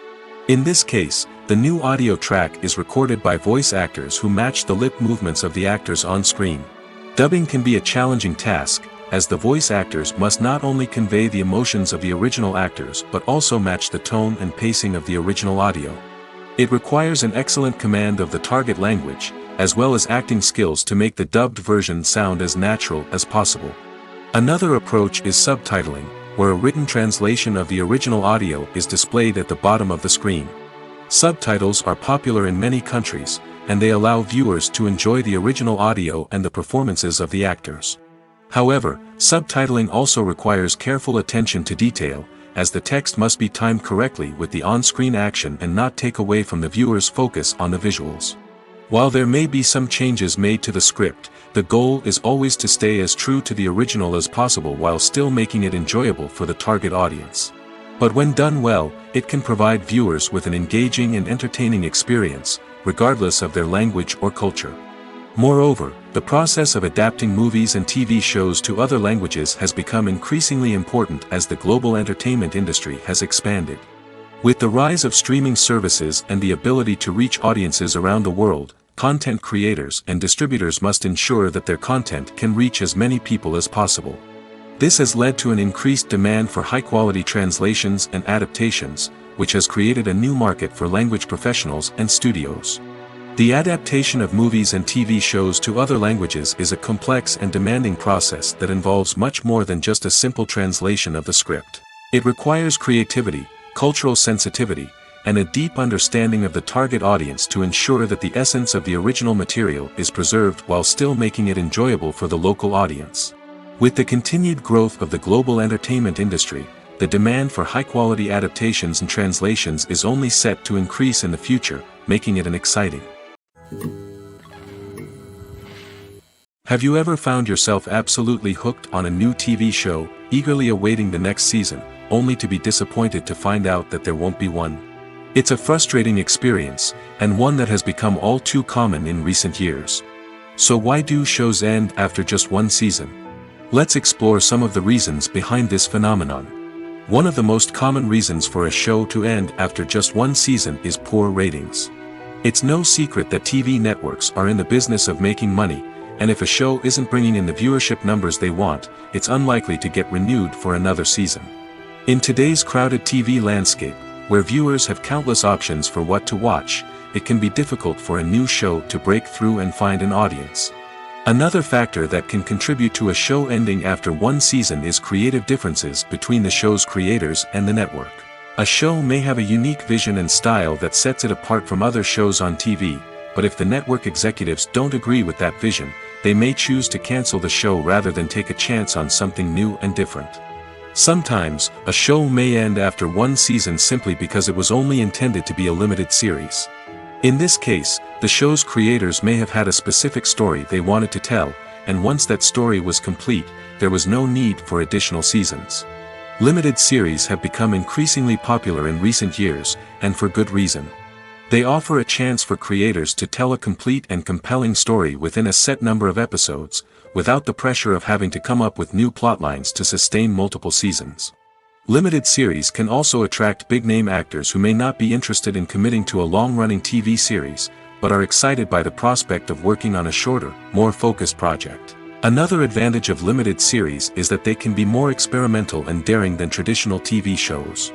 In this case, the new audio track is recorded by voice actors who match the lip movements of the actors on screen. Dubbing can be a challenging task, as the voice actors must not only convey the emotions of the original actors but also match the tone and pacing of the original audio. It requires an excellent command of the target language, as well as acting skills to make the dubbed version sound as natural as possible. Another approach is subtitling, where a written translation of the original audio is displayed at the bottom of the screen. Subtitles are popular in many countries, and they allow viewers to enjoy the original audio and the performances of the actors. However, subtitling also requires careful attention to detail, as the text must be timed correctly with the on-screen action and not take away from the viewer's focus on the visuals. While there may be some changes made to the script, the goal is always to stay as true to the original as possible while still making it enjoyable for the target audience. But when done well, it can provide viewers with an engaging and entertaining experience, regardless of their language or culture. Moreover, the process of adapting movies and TV shows to other languages has become increasingly important as the global entertainment industry has expanded. With the rise of streaming services and the ability to reach audiences around the world, content creators and distributors must ensure that their content can reach as many people as possible. This has led to an increased demand for high-quality translations and adaptations, which has created a new market for language professionals and studios. The adaptation of movies and TV shows to other languages is a complex and demanding process that involves much more than just a simple translation of the script. It requires creativity, cultural sensitivity, and a deep understanding of the target audience to ensure that the essence of the original material is preserved while still making it enjoyable for the local audience. With the continued growth of the global entertainment industry, the demand for high-quality adaptations and translations is only set to increase in the future, making it an exciting. Have you ever found yourself absolutely hooked on a new TV show, eagerly awaiting the next season, only to be disappointed to find out that there won't be one? It's a frustrating experience, and one that has become all too common in recent years. So why do shows end after just one season? Let's explore some of the reasons behind this phenomenon. One of the most common reasons for a show to end after just one season is poor ratings. It's no secret that TV networks are in the business of making money, and if a show isn't bringing in the viewership numbers they want, it's unlikely to get renewed for another season. In today's crowded TV landscape, where viewers have countless options for what to watch, it can be difficult for a new show to break through and find an audience. Another factor that can contribute to a show ending after one season is creative differences between the show's creators and the network. A show may have a unique vision and style that sets it apart from other shows on TV, but if the network executives don't agree with that vision, they may choose to cancel the show rather than take a chance on something new and different. Sometimes, a show may end after one season simply because it was only intended to be a limited series. In this case, the show's creators may have had a specific story they wanted to tell, and once that story was complete, there was no need for additional seasons. Limited series have become increasingly popular in recent years, and for good reason. They offer a chance for creators to tell a complete and compelling story within a set number of episodes, without the pressure of having to come up with new plotlines to sustain multiple seasons. Limited series can also attract big-name actors who may not be interested in committing to a long-running TV series, but are excited by the prospect of working on a shorter, more focused project. Another advantage of limited series is that they can be more experimental and daring than traditional TV shows.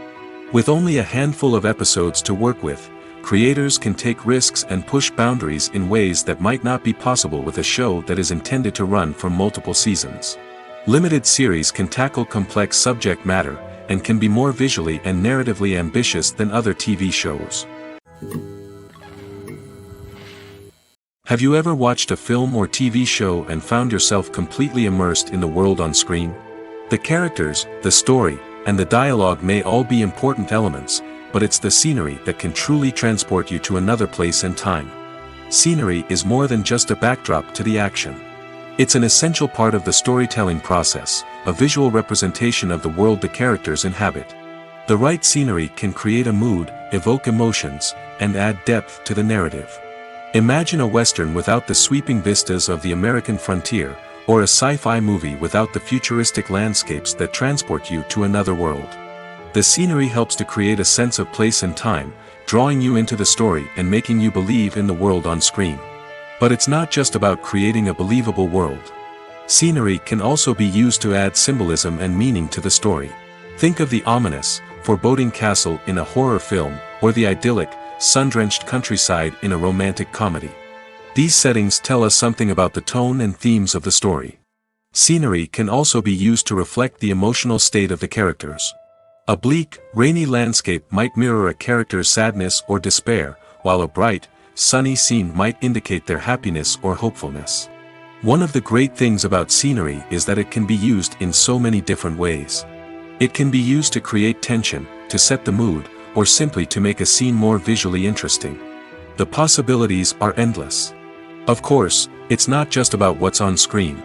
With only a handful of episodes to work with, creators can take risks and push boundaries in ways that might not be possible with a show that is intended to run for multiple seasons. Limited series can tackle complex subject matter, and can be more visually and narratively ambitious than other TV shows. Have you ever watched a film or TV show and found yourself completely immersed in the world on screen? The characters, the story, and the dialogue may all be important elements, but it's the scenery that can truly transport you to another place and time. Scenery is more than just a backdrop to the action. It's an essential part of the storytelling process, a visual representation of the world the characters inhabit. The right scenery can create a mood, evoke emotions, and add depth to the narrative. Imagine a Western without the sweeping vistas of the American frontier, or a sci-fi movie without the futuristic landscapes that transport you to another world. The scenery helps to create a sense of place and time, drawing you into the story and making you believe in the world on screen. But it's not just about creating a believable world. Scenery can also be used to add symbolism and meaning to the story. Think of the ominous, foreboding castle in a horror film, or the idyllic, sun-drenched countryside in a romantic comedy. These settings tell us something about the tone and themes of the story. Scenery can also be used to reflect the emotional state of the characters. A bleak, rainy landscape might mirror a character's sadness or despair, while a bright, sunny scene might indicate their happiness or hopefulness. One of the great things about scenery is that it can be used in so many different ways. It can be used to create tension, to set the mood, or simply to make a scene more visually interesting. The possibilities are endless. Of course, it's not just about what's on screen.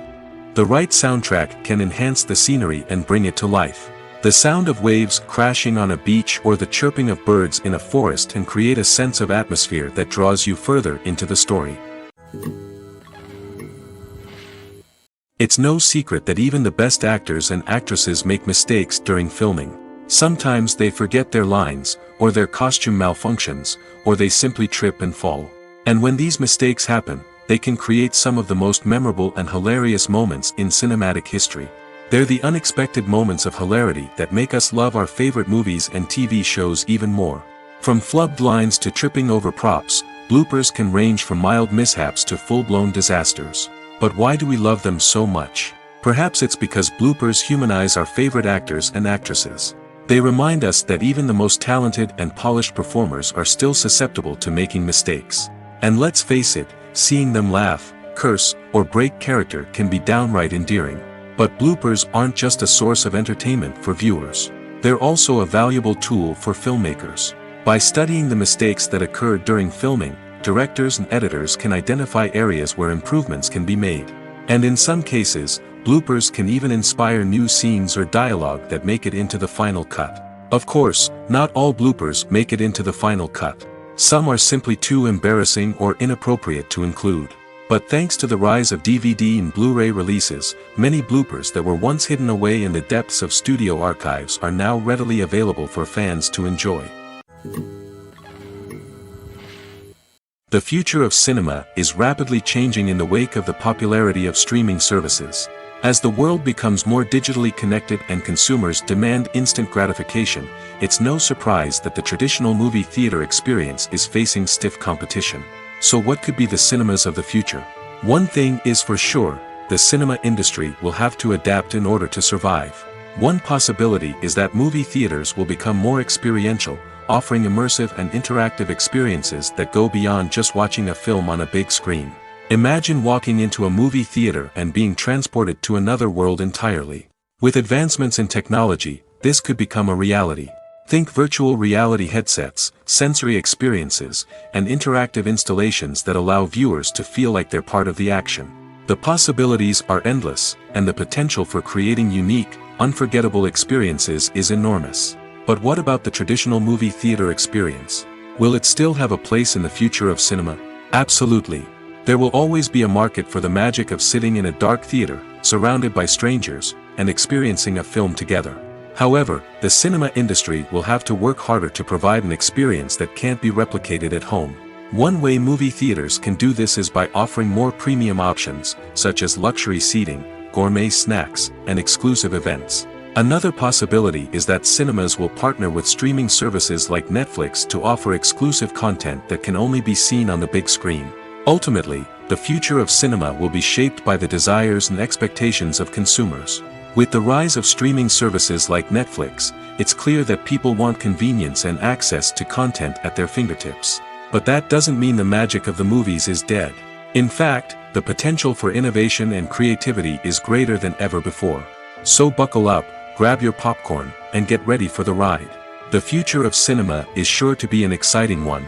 The right soundtrack can enhance the scenery and bring it to life. The sound of waves crashing on a beach or the chirping of birds in a forest can create a sense of atmosphere that draws you further into the story. It's no secret that even the best actors and actresses make mistakes during filming. Sometimes they forget their lines, or their costume malfunctions, or they simply trip and fall. And when these mistakes happen, they can create some of the most memorable and hilarious moments in cinematic history. They're the unexpected moments of hilarity that make us love our favorite movies and TV shows even more. From flubbed lines to tripping over props, bloopers can range from mild mishaps to full-blown disasters. But why do we love them so much? Perhaps it's because bloopers humanize our favorite actors and actresses. They remind us that even the most talented and polished performers are still susceptible to making mistakes. And let's face it, seeing them laugh, curse, or break character can be downright endearing. But bloopers aren't just a source of entertainment for viewers. They're also a valuable tool for filmmakers. By studying the mistakes that occurred during filming, directors and editors can identify areas where improvements can be made. And in some cases, bloopers can even inspire new scenes or dialogue that make it into the final cut. Of course, not all bloopers make it into the final cut. Some are simply too embarrassing or inappropriate to include. But thanks to the rise of DVD and Blu-ray releases, many bloopers that were once hidden away in the depths of studio archives are now readily available for fans to enjoy. The future of cinema is rapidly changing in the wake of the popularity of streaming services. As the world becomes more digitally connected and consumers demand instant gratification, it's no surprise that the traditional movie theater experience is facing stiff competition. So what could be the cinemas of the future? One thing is for sure, the cinema industry will have to adapt in order to survive. One possibility is that movie theaters will become more experiential, offering immersive and interactive experiences that go beyond just watching a film on a big screen. Imagine walking into a movie theater and being transported to another world entirely. With advancements in technology, this could become a reality. Think virtual reality headsets, sensory experiences, and interactive installations that allow viewers to feel like they're part of the action. The possibilities are endless, and the potential for creating unique, unforgettable experiences is enormous. But what about the traditional movie theater experience? Will it still have a place in the future of cinema? Absolutely. There will always be a market for the magic of sitting in a dark theater, surrounded by strangers, and experiencing a film together. However, the cinema industry will have to work harder to provide an experience that can't be replicated at home. One way movie theaters can do this is by offering more premium options, such as luxury seating, gourmet snacks, and exclusive events. Another possibility is that cinemas will partner with streaming services like Netflix to offer exclusive content that can only be seen on the big screen. Ultimately, the future of cinema will be shaped by the desires and expectations of consumers. With the rise of streaming services like Netflix, it's clear that people want convenience and access to content at their fingertips. But that doesn't mean the magic of the movies is dead. In fact, the potential for innovation and creativity is greater than ever before. So buckle up, grab your popcorn, and get ready for the ride. The future of cinema is sure to be an exciting one.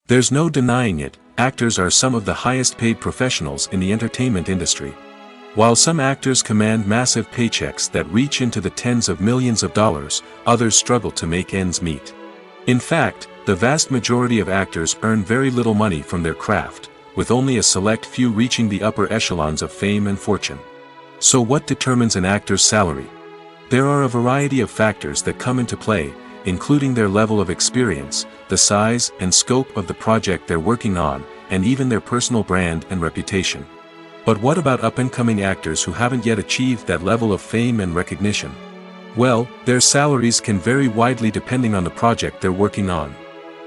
There's no denying it, actors are some of the highest paid professionals in the entertainment industry. While some actors command massive paychecks that reach into the tens of millions of dollars, others struggle to make ends meet. In fact, the vast majority of actors earn very little money from their craft, with only a select few reaching the upper echelons of fame and fortune. So what determines an actor's salary? There are a variety of factors that come into play, including their level of experience, the size and scope of the project they're working on, and even their personal brand and reputation. But what about up-and-coming actors who haven't yet achieved that level of fame and recognition? Well, their salaries can vary widely depending on the project they're working on.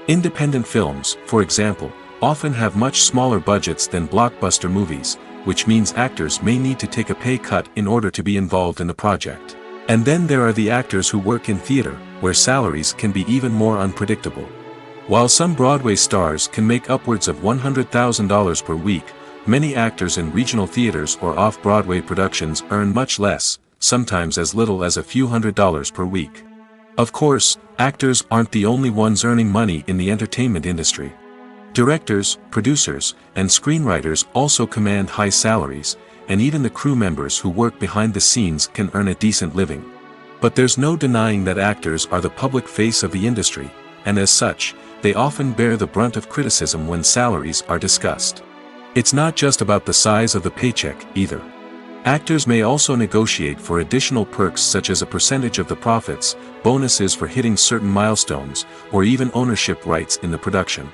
Independent films, for example, often have much smaller budgets than blockbuster movies, which means actors may need to take a pay cut in order to be involved in the project. And then there are the actors who work in theater, where salaries can be even more unpredictable. While some Broadway stars can make upwards of $100,000 per week, many actors in regional theaters or off-Broadway productions earn much less, sometimes as little as a few $100s per week. Of course, actors aren't the only ones earning money in the entertainment industry. Directors, producers, and screenwriters also command high salaries, and even the crew members who work behind the scenes can earn a decent living. But there's no denying that actors are the public face of the industry, and as such, they often bear the brunt of criticism when salaries are discussed. It's not just about the size of the paycheck, either. Actors may also negotiate for additional perks such as a percentage of the profits, bonuses for hitting certain milestones, or even ownership rights in the production.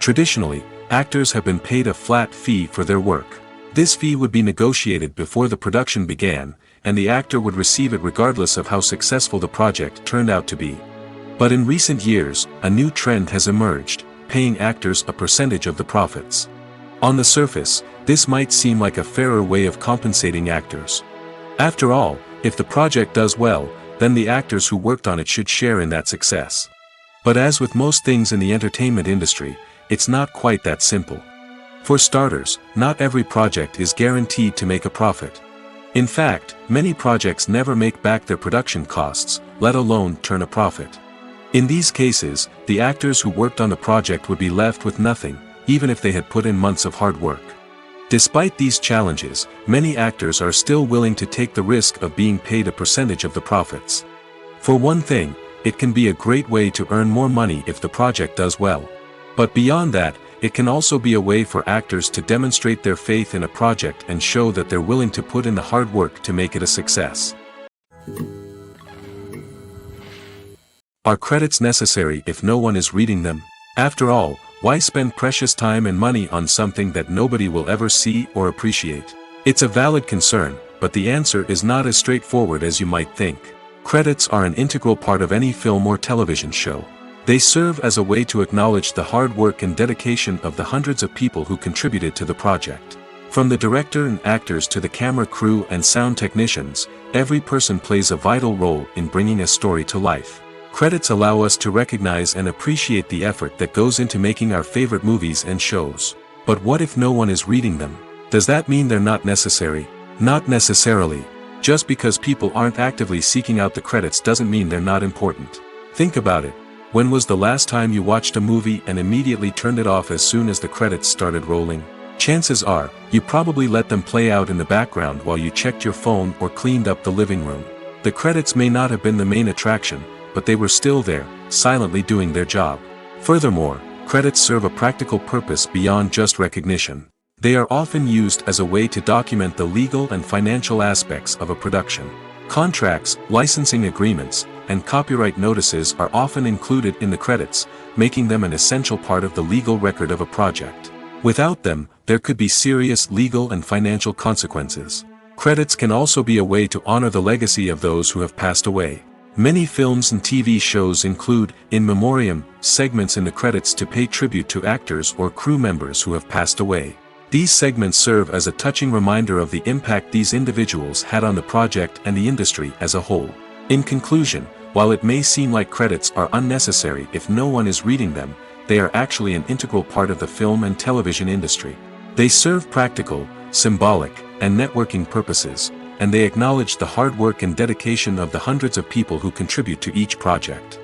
Traditionally, actors have been paid a flat fee for their work. This fee would be negotiated before the production began, and the actor would receive it regardless of how successful the project turned out to be. But in recent years, a new trend has emerged, paying actors a percentage of the profits. On the surface, this might seem like a fairer way of compensating actors. After all, if the project does well, then the actors who worked on it should share in that success. But as with most things in the entertainment industry, it's not quite that simple. For starters, not every project is guaranteed to make a profit. In fact, many projects never make back their production costs, let alone turn a profit. In these cases, the actors who worked on the project would be left with nothing, even if they had put in months of hard work. Despite these challenges, many actors are still willing to take the risk of being paid a percentage of the profits. For one thing, it can be a great way to earn more money if the project does well. But beyond that, it can also be a way for actors to demonstrate their faith in a project and show that they're willing to put in the hard work to make it a success. Are credits necessary if no one is reading them? After all, why spend precious time and money on something that nobody will ever see or appreciate? It's a valid concern, but the answer is not as straightforward as you might think. Credits are an integral part of any film or television show. They serve as a way to acknowledge the hard work and dedication of the hundreds of people who contributed to the project. From the director and actors to the camera crew and sound technicians, every person plays a vital role in bringing a story to life. Credits allow us to recognize and appreciate the effort that goes into making our favorite movies and shows. But what if no one is reading them? Does that mean they're not necessary? Not necessarily. Just because people aren't actively seeking out the credits doesn't mean they're not important. Think about it. When was the last time you watched a movie and immediately turned it off as soon as the credits started rolling? Chances are, you probably let them play out in the background while you checked your phone or cleaned up the living room. The credits may not have been the main attraction, but they were still there, silently doing their job. Furthermore, credits serve a practical purpose beyond just recognition. They are often used as a way to document the legal and financial aspects of a production. Contracts, licensing agreements, and copyright notices are often included in the credits, making them an essential part of the legal record of a project. Without them, there could be serious legal and financial consequences. Credits can also be a way to honor the legacy of those who have passed away. Many films and TV shows include, in memoriam, segments in the credits to pay tribute to actors or crew members who have passed away. These segments serve as a touching reminder of the impact these individuals had on the project and the industry as a whole. In conclusion, while it may seem like credits are unnecessary if no one is reading them, they are actually an integral part of the film and television industry. They serve practical, symbolic, and networking purposes, and they acknowledge the hard work and dedication of the hundreds of people who contribute to each project.